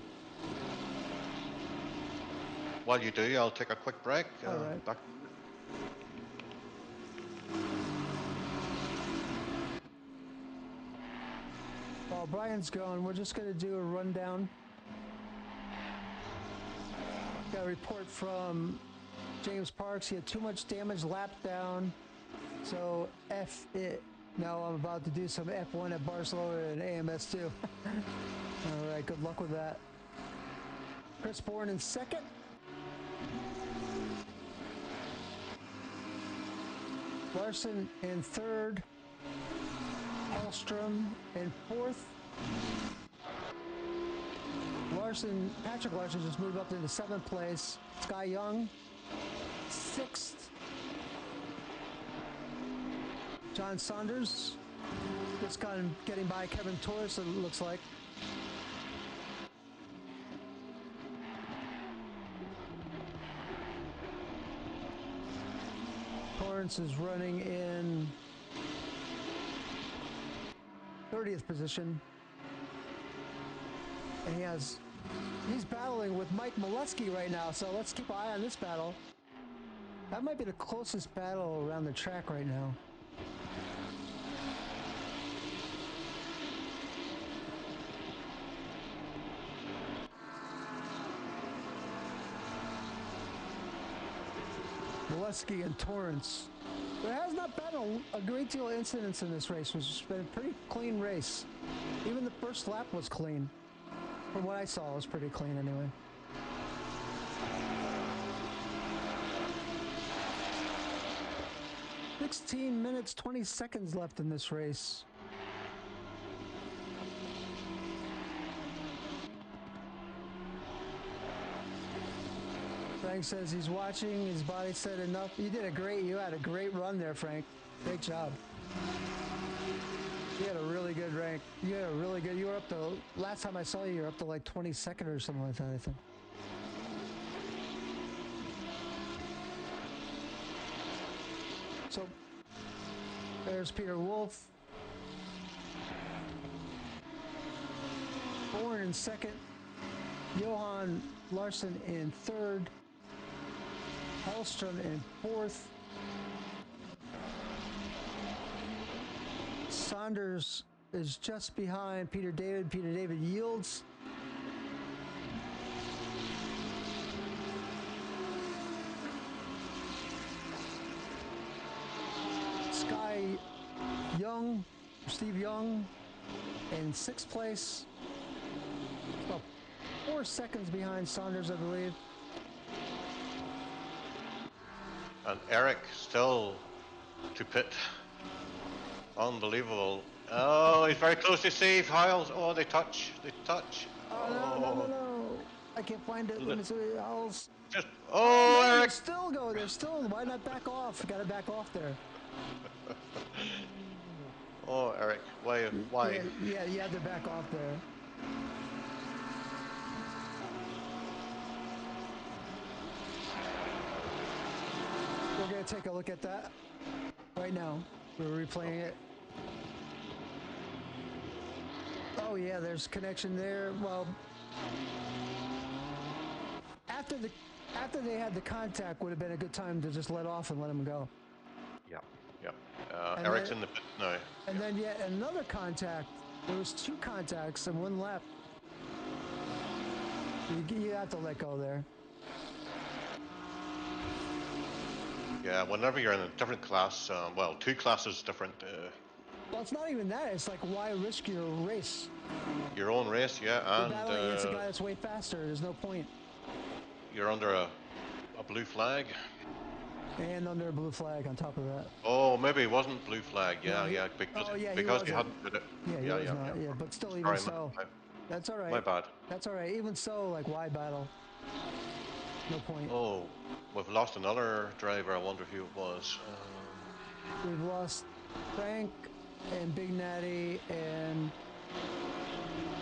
[SPEAKER 2] While you do, I'll take a quick break.
[SPEAKER 1] All right.
[SPEAKER 2] Back.
[SPEAKER 1] While Brian's gone, we're just going to do a rundown. Got a report from James Parks. He had too much damage lap down, so F it. Now I'm about to do some F1 at Barcelona and AMS2. All right, good luck with that. Chris Bourne in second. Larson in third. Paul Hellstrom in 4th. Patrick Larson just moved up into 7th place. Sky Young, 6th. John Saunders just kind of getting by Kevin Torres, it looks like. Torrance is running in 30th position. And he's battling with Mike Molesky right now, so let's keep an eye on this battle. That might be the closest battle around the track right now. Molesky and Torrance. There has not been a great deal of incidents in this race, which has been a pretty clean race. Even the first lap was clean. From what I saw, it was pretty clean anyway. "16 minutes, 20 seconds left in this race." Frank says he's watching. His body said enough. You had a great run there, Frank. Great job. You had a really good rank. You were up to, last time I saw you, you were up to like 22nd or something like that, I think. So, there's Peter Wolf. Bourne in 2nd. Johan Larson in 3rd. Hellstrom in 4th. Saunders is just behind Peter David. Peter David yields. Steve Young in 6th place. About 4 seconds behind Saunders, I believe.
[SPEAKER 2] And Eric still to pit. Unbelievable. Oh, he's very close to save. Hiles. Oh, they touch.
[SPEAKER 1] Oh, no. I can't find it. Let me see. Hiles.
[SPEAKER 2] Oh,
[SPEAKER 1] no,
[SPEAKER 2] Eric.
[SPEAKER 1] They're still. Why not back off? Got to back off there.
[SPEAKER 2] Oh, Eric. Why?
[SPEAKER 1] Yeah, you had to back off there. We're going to take a look at that right now. We're replaying it. Oh yeah, there's connection there. Well, after they had the contact, would have been a good time to just let off and let him go.
[SPEAKER 2] Yep. Eric's in the pit now.
[SPEAKER 1] And then yet another contact. There was 2 contacts in 1 lap. You have to let go there.
[SPEAKER 2] Yeah, whenever you're in a different class, 2 classes different.
[SPEAKER 1] Well, it's not even that. It's like, why risk your race?
[SPEAKER 2] Your own race, yeah,
[SPEAKER 1] You're
[SPEAKER 2] and
[SPEAKER 1] battling against a guy that's way faster. There's no point.
[SPEAKER 2] You're under a blue flag.
[SPEAKER 1] And under a blue flag on top of that.
[SPEAKER 2] Oh, maybe it wasn't blue flag. Yeah, because you hadn't put it.
[SPEAKER 1] Yeah, but still, even so, that's all right.
[SPEAKER 2] My bad.
[SPEAKER 1] That's all right. Even so, like, why battle? No point.
[SPEAKER 2] Oh, we've lost another driver. I wonder who it was.
[SPEAKER 1] We've lost Frank and Big Natty, and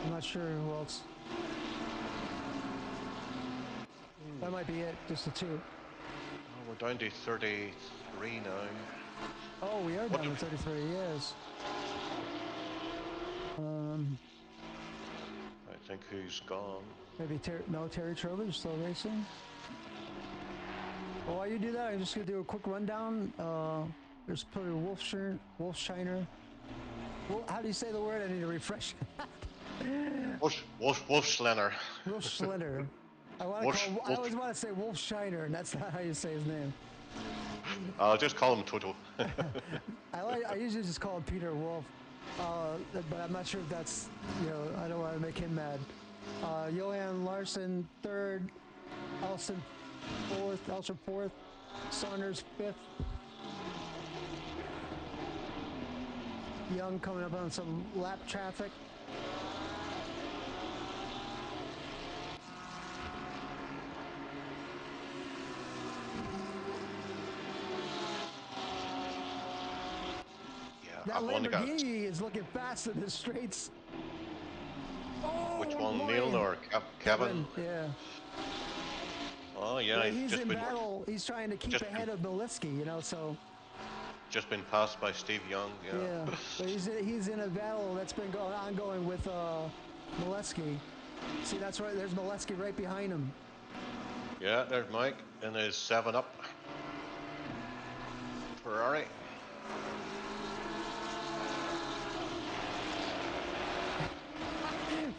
[SPEAKER 1] I'm not sure who else. That might be it, just the 2.
[SPEAKER 2] Oh, we're down to 33 now.
[SPEAKER 1] Oh, we are down to 33, yes.
[SPEAKER 2] I think who's gone?
[SPEAKER 1] Maybe Terry Trowbridge still racing. Well, while you do that, I'm just going to do a quick rundown. There's probably Wolfshiner. How do you say the word? I need to refresh.
[SPEAKER 2] Wolfschlenner.
[SPEAKER 1] Wolfschlenner. I always want to say Wolfshiner, and that's not how you say his name.
[SPEAKER 2] I'll just call him Toto.
[SPEAKER 1] I usually just call him Peter Wolf, but I'm not sure if that's, I don't want to make him mad. Johan Larson 3rd, Elson 4th, Saunders 5th. Young coming up on some lap traffic.
[SPEAKER 2] Yeah,
[SPEAKER 1] That
[SPEAKER 2] I've only got
[SPEAKER 1] Lamborghini is looking fast in the straights. Oh,
[SPEAKER 2] which
[SPEAKER 1] 1
[SPEAKER 2] one,
[SPEAKER 1] point.
[SPEAKER 2] Neil or Kevin?
[SPEAKER 1] Yeah.
[SPEAKER 2] Oh yeah,
[SPEAKER 1] Yeah,
[SPEAKER 2] he's
[SPEAKER 1] he's
[SPEAKER 2] just
[SPEAKER 1] in
[SPEAKER 2] been
[SPEAKER 1] battle. He's trying to keep
[SPEAKER 2] just
[SPEAKER 1] ahead of Mileski, you know, so.
[SPEAKER 2] just been passed by Steve Young. Yeah.
[SPEAKER 1] Yeah, but he's in a battle that's been ongoing with Mileski. See, that's right. There's Mileski right behind him.
[SPEAKER 2] Yeah, there's Mike in his 7-Up Ferrari.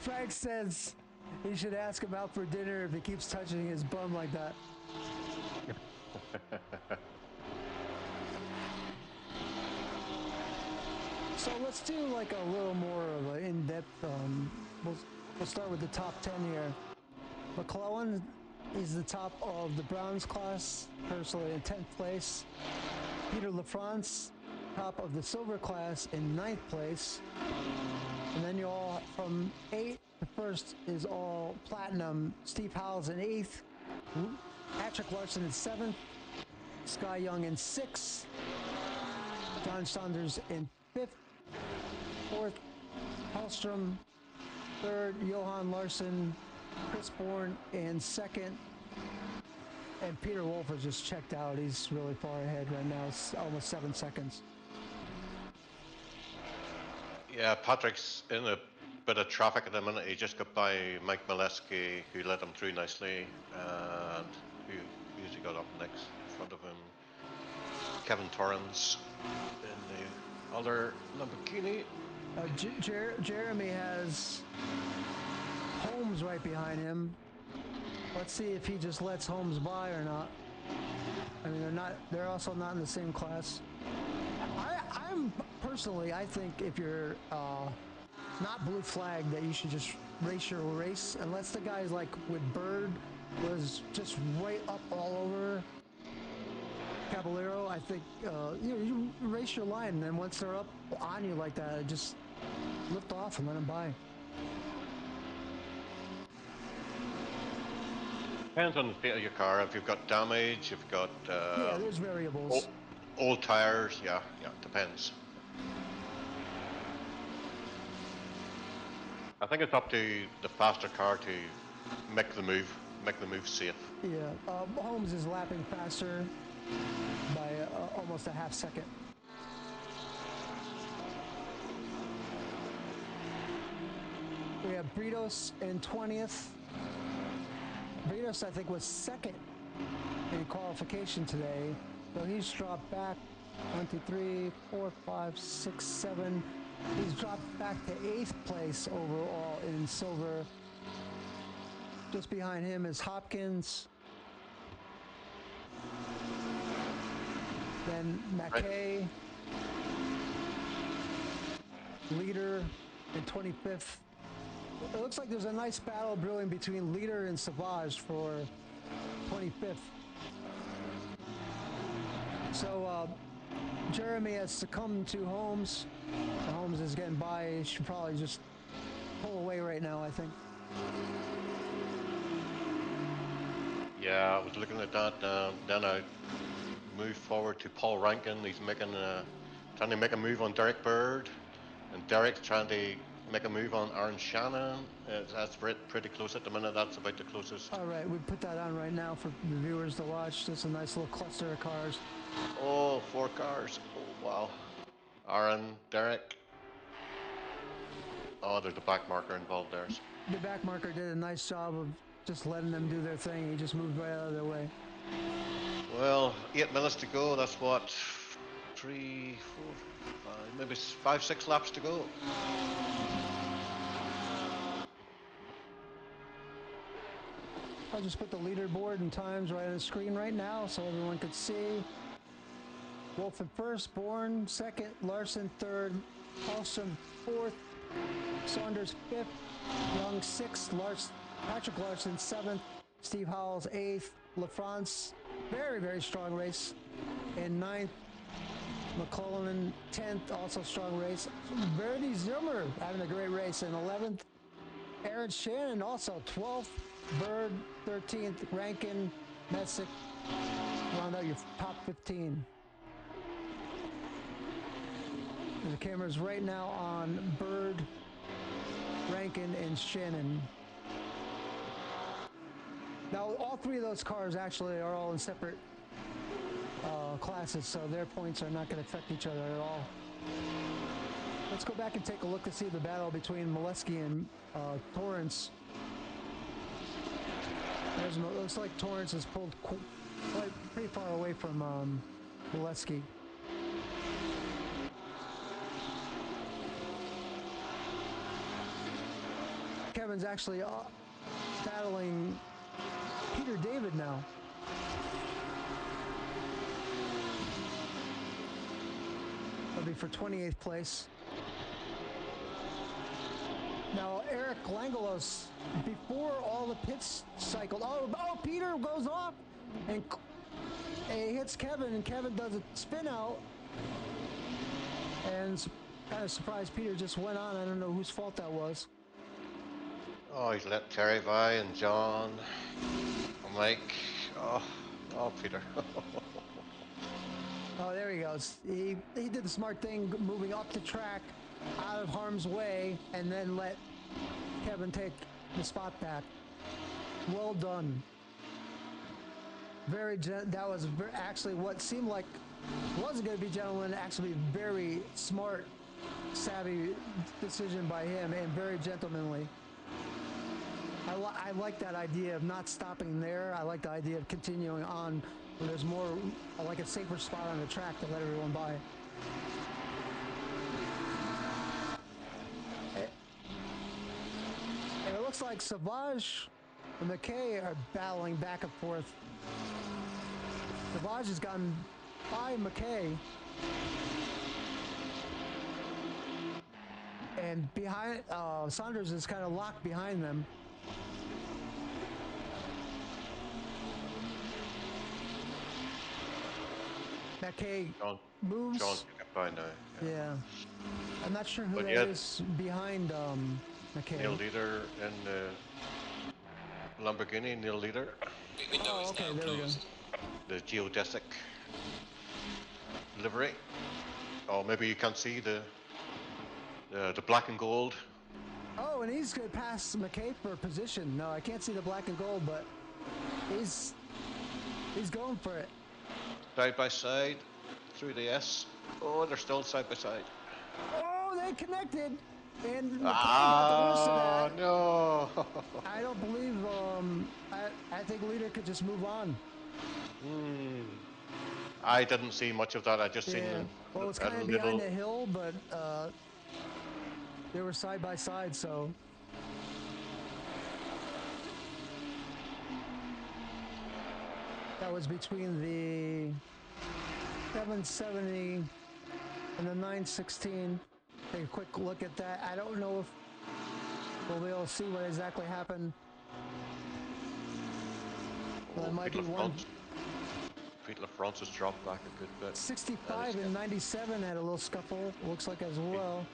[SPEAKER 1] Frank says he should ask him out for dinner if he keeps touching his bum like that. So let's do like a little more of an in-depth. We'll start with the top 10 here. McClellan is the top of the bronze class, personally in 10th place. Peter LaFrance, top of the silver class in 9th place. And then you all, from 8th to 1st is all platinum. Steve Howells in 8th. Patrick Larson in 7th. Sky Young in 6th. John Saunders in 5th. 4th, Hellstrom. 3rd, Johan Larson. Chris Bourne in 2nd. And Peter Wolf has just checked out. He's really far ahead right now. It's almost 7 seconds.
[SPEAKER 2] Yeah, Patrick's in a bit of traffic at the minute. He just got by Mike Mileski, who let him through nicely. And who's he got up next in front of him? Kevin Torrens in the other Lamborghini.
[SPEAKER 1] Jeremy has Holmes right behind him. Let's see if he just lets Holmes by or not. I mean, they're also not in the same class. I'm personally, I think if you're not blue flag, that you should just race your race, unless the guy's like with Bird was just right up all over Caballero. I think you race your line, and then once they're up on you like that, just lift off and let them by.
[SPEAKER 2] Depends on the state of your car. If you've got damage, if you've got
[SPEAKER 1] Yeah, there's variables.
[SPEAKER 2] old tires, yeah, depends. I think it's up to the faster car to make the move safe.
[SPEAKER 1] Yeah, Holmes is lapping faster by almost a half second. We have Britos in 20th. Britos, I think, was 2nd in qualification today. So he's dropped back 1, 2, 3, 4, 5, 6, 7. He's dropped back to 8th place overall in silver. Just behind him is Hopkins. Then McKay. Leader in 25th. It looks like there's a nice battle brewing between Leader and Savage for 25th. So Jeremy has succumbed to Holmes. Holmes is getting by. He should probably just pull away right now, I think.
[SPEAKER 2] Yeah, I was looking at that. Then I moved forward to Paul Rankin. He's trying to make a move on Derek Bird, and Derek's trying to make a move on Aaron Shannon. That's pretty close at the minute. That's about the closest.
[SPEAKER 1] All right, we put that on right now for the viewers to watch. Just a nice little cluster of cars.
[SPEAKER 2] Oh, 4 cars. Oh, wow. Aaron, Derek. Oh, there's a back marker involved there.
[SPEAKER 1] The back marker did a nice job of just letting them do their thing. He just moved right out of their way.
[SPEAKER 2] Well, 8 minutes to go. That's what, 3, 4, 5, maybe 5, 6 laps to go.
[SPEAKER 1] I'll just put the leaderboard and times right on the screen right now so everyone could see. Wolf at 1st, Bourne 2nd, Larson 3rd, Hallstrom 4th, Saunders 5th, Young 6th, Patrick Larson 7th, Steve Howells 8th, LaFrance, very, very strong race, in 9th, McClellan in 10th, also strong race. Verdi Zimmer having a great race in 11th. Aaron Shannon also 12th. Bird 13th. Rankin, Messick round out your top 15. The camera's right now on Bird, Rankin, and Shannon. Now, all three of those cars actually are all in separate classes, so their points are not going to affect each other at all. Let's go back and take a look to see the battle between Molesky and Torrance. Looks like Torrance is pulled pretty far away from Molesky. Kevin's actually battling Peter David now. That'll be for 28th place. Now, Eric Langelos, before all the pits cycled, oh, Peter goes off and he hits Kevin, and Kevin does a spin out. And kind of surprised Peter just went on. I don't know whose fault that was.
[SPEAKER 2] Oh, he's let Terry by and John, Mike. Oh, Peter.
[SPEAKER 1] Oh, there he goes. He did the smart thing, moving up the track, out of harm's way, and then let Kevin take the spot back. Well done. That was actually what seemed like wasn't going to be gentleman, actually very smart, savvy decision by him, and very gentlemanly. I like that idea of not stopping there. I like the idea of continuing on when there's more, like a safer spot on the track to let everyone by. And it looks like Savage and McKay are battling back and forth. Savage has gotten by McKay. And behind, Saunders is kind of locked behind them. McKay moves.
[SPEAKER 2] John got by now.
[SPEAKER 1] Yeah. I'm not sure who
[SPEAKER 2] But
[SPEAKER 1] that
[SPEAKER 2] yet,
[SPEAKER 1] is behind McKay.
[SPEAKER 2] Neil Leader in the Lamborghini, Neil Leader.
[SPEAKER 5] The window is now
[SPEAKER 1] there
[SPEAKER 5] closed.
[SPEAKER 2] The geodesic livery. Oh, maybe you can't see the black and gold.
[SPEAKER 1] Oh, and he's going to pass McKay for position. No, I can't see the black and gold, but he's going for it.
[SPEAKER 2] Side by side through the S. Oh, they're still side by side.
[SPEAKER 1] Oh, they connected. And McKay got the worst of that.
[SPEAKER 2] No.
[SPEAKER 1] I don't believe, I think Leader could just move on.
[SPEAKER 2] I didn't see much of that. I just seen
[SPEAKER 1] Well, it was kind of behind the hill, but they were side by side, so. That was between the 770 and the 916. Take a quick look at that. I don't know if we'll be able to see what exactly happened. Well, it might be one.
[SPEAKER 2] Pete LaFrance has dropped back a good bit.
[SPEAKER 1] 65 and 97 had a little scuffle, looks like as well.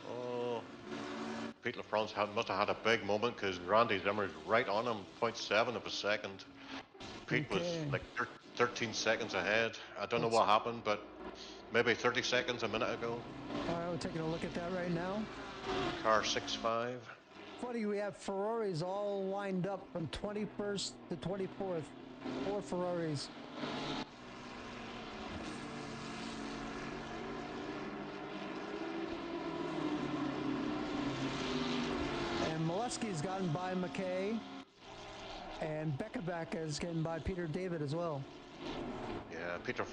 [SPEAKER 2] Oh, Pete LaFrance must have had a big moment because Randy Zimmer's right on him, 0.7 of a second. Pete was like 13 seconds ahead. I don't know what happened, but maybe 30 seconds a minute ago.
[SPEAKER 1] All right, we're taking a look at that right now.
[SPEAKER 2] Car 6.5.
[SPEAKER 1] Funny, we have Ferraris all lined up from 21st to 24th. 4 Ferraris. And Molesky's gotten by McKay. And Beckeback is getting by Peter David as well.
[SPEAKER 2] Yeah, Peter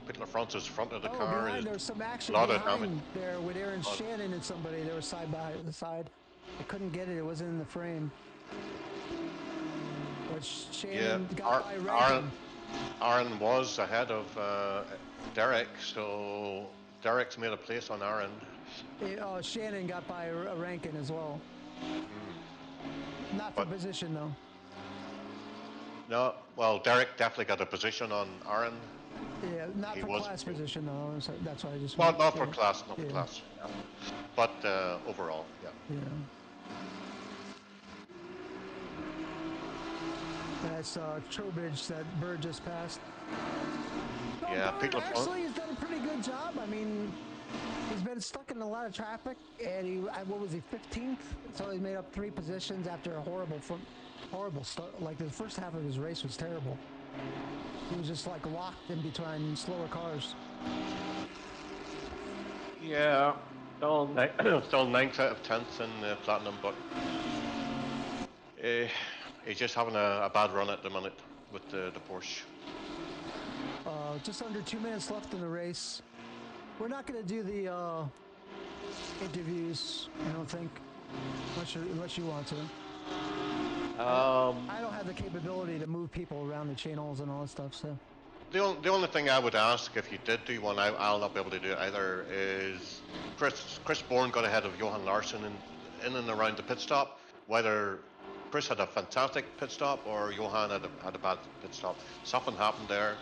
[SPEAKER 2] LaFrance's front of the car
[SPEAKER 1] behind,
[SPEAKER 2] is
[SPEAKER 1] there was some action
[SPEAKER 2] a lot
[SPEAKER 1] behind
[SPEAKER 2] of damage.
[SPEAKER 1] there with Aaron Shannon and somebody. They were side by side. I couldn't get it. It wasn't in the frame. But Shannon got by Rankin.
[SPEAKER 2] Aaron was ahead of Derek, so Derek's made a place on Aaron.
[SPEAKER 1] Shannon got by Rankin as well. Not for position, though.
[SPEAKER 2] No, well, Derek definitely got a position on Aaron.
[SPEAKER 1] Yeah, not
[SPEAKER 2] He
[SPEAKER 1] for
[SPEAKER 2] was-
[SPEAKER 1] class position though. So that's why I just.
[SPEAKER 2] Not
[SPEAKER 1] meant-
[SPEAKER 2] for
[SPEAKER 1] yeah,
[SPEAKER 2] class, not for
[SPEAKER 1] yeah,
[SPEAKER 2] class. Yeah. But overall, yeah.
[SPEAKER 1] Yeah. That's Trowbridge that Bird just passed. No,
[SPEAKER 2] Yeah,
[SPEAKER 1] Bird
[SPEAKER 2] people are
[SPEAKER 1] actually has done a pretty good job. I mean, he's been stuck in a lot of traffic, and what was he, 15th? So he made up 3 positions after a horrible start. Like the first half of his race was terrible. He was just like locked in between slower cars.
[SPEAKER 2] Yeah, still, still 9th out of 10th in Platinum, but he's just having a bad run at the minute with the Porsche.
[SPEAKER 1] Just under 2 minutes left in the race. We're not going to do the interviews, I don't think, unless you want to. I don't have the capability to move people around the channels and all that stuff, so.
[SPEAKER 2] The only thing I would ask if you did do one, I'll not be able to do it either, is Chris Bourne got ahead of Johan Larsson in and around the pit stop. Whether Chris had a fantastic pit stop or Johan had a bad pit stop. Something happened there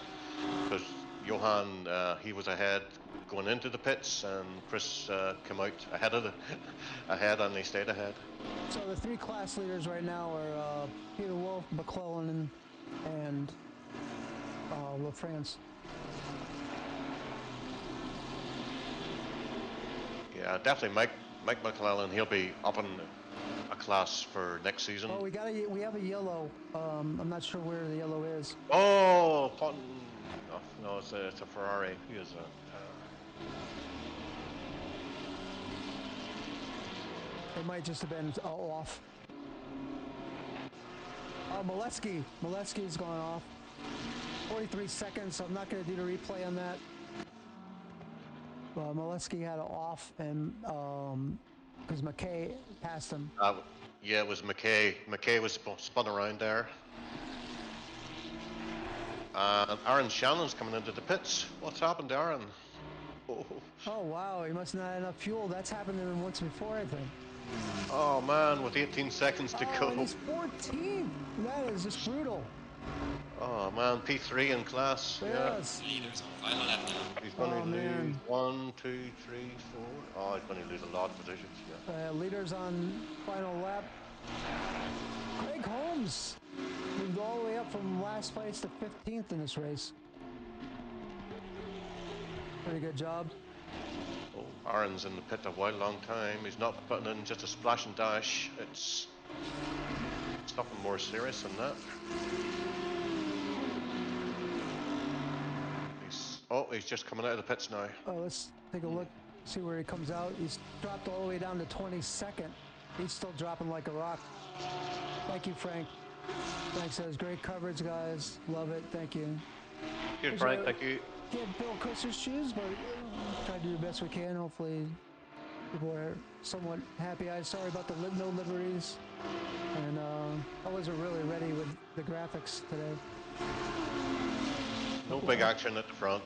[SPEAKER 2] because Johan he was ahead going into the pits and Chris came out ahead and he stayed ahead.
[SPEAKER 1] So the 3 class leaders right now are Peter Wolf, McClellan, and LaFrance.
[SPEAKER 2] Yeah, definitely Mike McClellan. He'll be up in a class for next season.
[SPEAKER 1] Oh, we have a yellow. I'm not sure where the yellow is.
[SPEAKER 2] Oh, no, it's a Ferrari. He is a.
[SPEAKER 1] It might just have been off. Oh, Molesky's going off. 43 seconds, so I'm not going to do the replay on that. Molesky had it off, and because McKay passed him.
[SPEAKER 2] Yeah, it was McKay. McKay was spun around there. And Aaron Shannon's coming into the pits. What's happened to Aaron?
[SPEAKER 1] Oh, wow, he must not have enough fuel. That's happened to him once before, I think.
[SPEAKER 2] Oh, man, with 18 seconds to go.
[SPEAKER 1] And he's 14th. That is just brutal.
[SPEAKER 2] Oh, man, P3 in class.
[SPEAKER 1] Yes.
[SPEAKER 5] Leaders on final lap now.
[SPEAKER 2] He's going to lose
[SPEAKER 1] man.
[SPEAKER 2] 1, 2, 3, 4. Oh, he's going to lose a lot of positions. Yeah.
[SPEAKER 1] Leaders on final lap. Craig Holmes moved all the way up from last place to 15th in this race. Pretty good job.
[SPEAKER 2] Oh, Aaron's in the pit a long time. He's not putting in just a splash and dash. It's something more serious than that. He's just coming out of the pits now.
[SPEAKER 1] Oh, let's take a look, see where he comes out. He's dropped all the way down to 22nd. He's still dropping like a rock. Thank you, Frank. Frank says, great coverage, guys. Love it. Thank you.
[SPEAKER 2] Here, Frank, thank you.
[SPEAKER 1] Can't fill Chris's shoes, but try to do the best we can. Hopefully, people are somewhat happy. I'm sorry about the no liveries, and I wasn't really ready with the graphics today.
[SPEAKER 2] No big action at the front.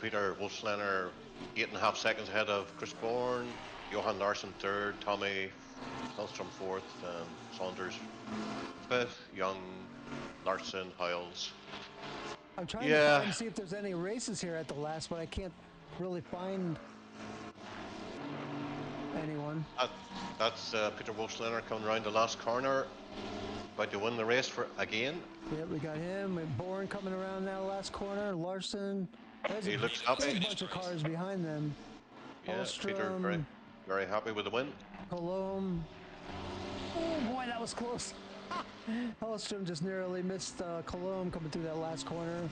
[SPEAKER 2] Peter Wolfslander 8.5 seconds ahead of Chris Bourne. Johan Larsson 3rd. Tommy Hellstrom 4th. And Saunders 5th. Young, Larsson, Hiles.
[SPEAKER 1] I'm trying to find, see if there's any races here at the last, but I can't really find anyone.
[SPEAKER 2] That's Peter Wolfslander coming around the last corner. About to win the race again.
[SPEAKER 1] Yep, we got him. We have Bourne coming around now, last corner. Larson. There's
[SPEAKER 2] He
[SPEAKER 1] a
[SPEAKER 2] looks happy.
[SPEAKER 1] big bunch of cars behind them.
[SPEAKER 2] Yeah, Peter
[SPEAKER 1] Hellstrom,
[SPEAKER 2] very happy with the win.
[SPEAKER 1] Cologne. Oh boy, that was close. Hellstrom just narrowly missed Cologne coming through that last corner.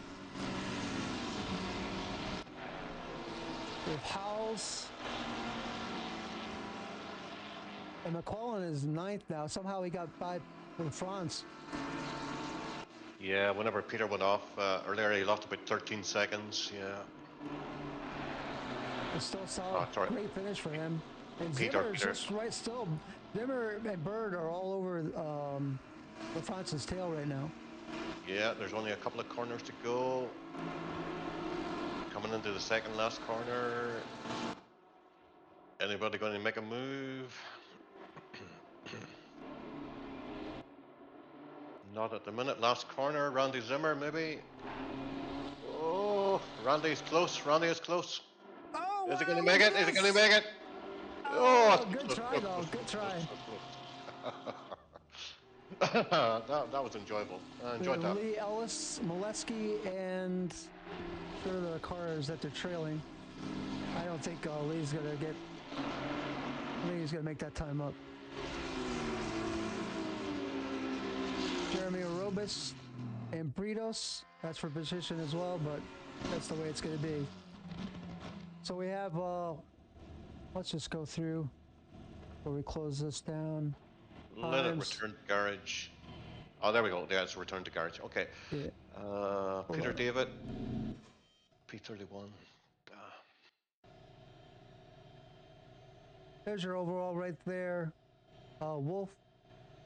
[SPEAKER 1] We have Howells. And McClellan is 9th now. Somehow he got by with France.
[SPEAKER 2] Yeah, whenever Peter went off earlier, he lost about 13 seconds. Yeah.
[SPEAKER 1] It's still solid. Great finish for him. And Zimmer is just right still. Zimmer and Bird are all over LaFrance's tail right now.
[SPEAKER 2] Yeah, there's only a couple of corners to go. Coming into the second last corner. Anybody going to make a move? Not at the minute. Last corner, Randy Zimmer, maybe. Oh, Randy's close. Randy is close.
[SPEAKER 1] Oh,
[SPEAKER 2] Is he going to
[SPEAKER 1] wow,
[SPEAKER 2] make
[SPEAKER 1] look
[SPEAKER 2] it?
[SPEAKER 1] at
[SPEAKER 2] Is he going to
[SPEAKER 1] this.
[SPEAKER 2] make it?
[SPEAKER 1] Oh,
[SPEAKER 2] Oh,
[SPEAKER 1] good try, though. Good try.
[SPEAKER 2] that was enjoyable. I
[SPEAKER 1] We
[SPEAKER 2] enjoyed
[SPEAKER 1] have
[SPEAKER 2] that.
[SPEAKER 1] Lee Ellis, Molesky, and sure the cars that they're trailing. I don't think Lee's gonna get. I think he's gonna make that time up. Jeremy Arobis and Britos. That's for position as well, but that's the way it's gonna be. So we have. Let's just go through before we close this down.
[SPEAKER 2] Let it
[SPEAKER 1] Times.
[SPEAKER 2] return to garage. Oh, there we go. Yeah, it's return to garage. Okay.
[SPEAKER 1] Yeah.
[SPEAKER 2] Peter David. P31.
[SPEAKER 1] There's your overall right there. Wolf,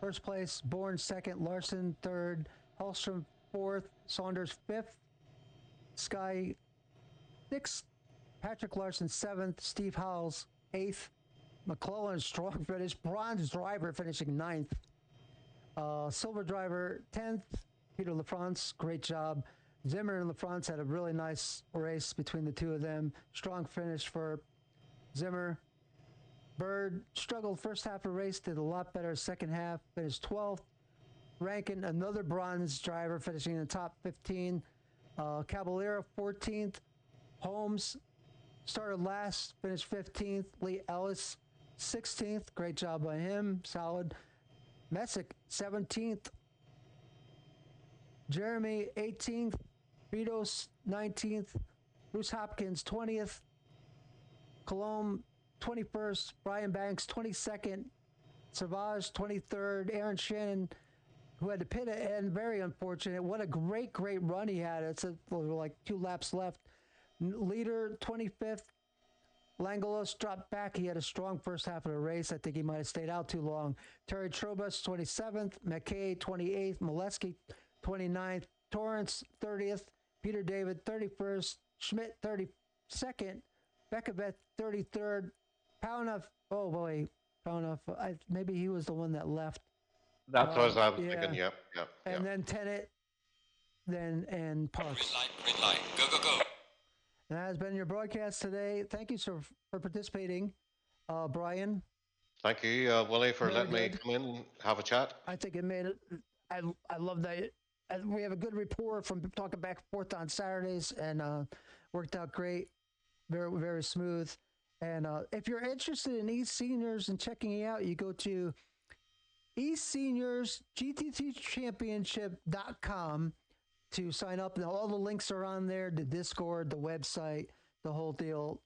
[SPEAKER 1] first place. Bourne, second. Larson, third. Hallstrom, fourth. Saunders, fifth. Sky, sixth. Patrick Larson, seventh. Steve Howells, eighth. McClellan, strong finish. Bronze driver finishing ninth. Silver driver, 10th. Peter LaFrance, great job. Zimmer and LaFrance had a really nice race between the two of them. Strong finish for Zimmer. Bird struggled first half of the race, did a lot better second half, finished 12th. Rankin, another bronze driver, finishing in the top 15. Caballero, 14th. Holmes started last, finished 15th. Lee Ellis, 16th. Great job by him, solid. Messick, 17th. Jeremy, 18th. Britos, 19th. Bruce Hopkins, 20th. Colomb, 21st. Brian Banks, 22nd. Savage, 23rd. Aaron Shannon, who had to pit at end, very unfortunate. What a great run he had. It's like 2 laps left. Leader, 25th. Langelos dropped back. He had a strong first half of the race. I think he might have stayed out too long. Terry Trobus, 27th. McKay, 28th. Molesky, 29th. Torrance, 30th. Peter David, 31st. Schmidt, 32nd. Beckabeth, 33rd. Paunoff, oh boy, Paunoff, maybe he was the one that left.
[SPEAKER 2] That's what I was thinking. Yep.
[SPEAKER 1] And then Tennant, and Parks.
[SPEAKER 5] Green light, go, go, go.
[SPEAKER 1] And that has been your broadcast today. Thank you, sir, for participating, Brian.
[SPEAKER 2] Thank you, Willie, for letting me come in and have a chat.
[SPEAKER 1] I think it made it. I love that. We have a good rapport from talking back and forth on Saturdays, and worked out great, very very smooth. And if you're interested in Eseniors and checking it out, you go to Eseniors GT3 Championship.com to sign up. And all the links are on there, the Discord, the website, the whole deal.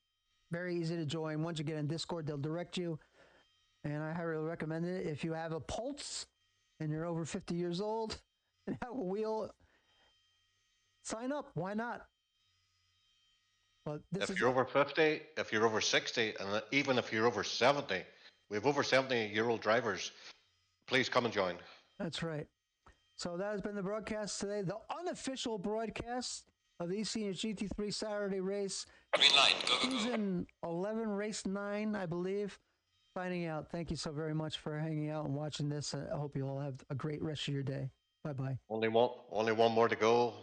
[SPEAKER 1] Very easy to join. Once you get in Discord, they'll direct you. And I highly recommend it. If you have a pulse and you're over 50 years old and have a wheel, sign up. Why not? But
[SPEAKER 2] if you're over 50, if you're over 60, and even if you're over 70, we have over 70-year-old drivers. Please come and join.
[SPEAKER 1] That's right. So that has been the broadcast today, the unofficial broadcast of the Eseniors GT3 Saturday race.
[SPEAKER 5] Green light, go, go, go.
[SPEAKER 1] Season 11, race 9, I believe. Signing out. Thank you so very much for hanging out and watching this. I hope you all have a great rest of your day. Bye-bye.
[SPEAKER 2] Only one more to go.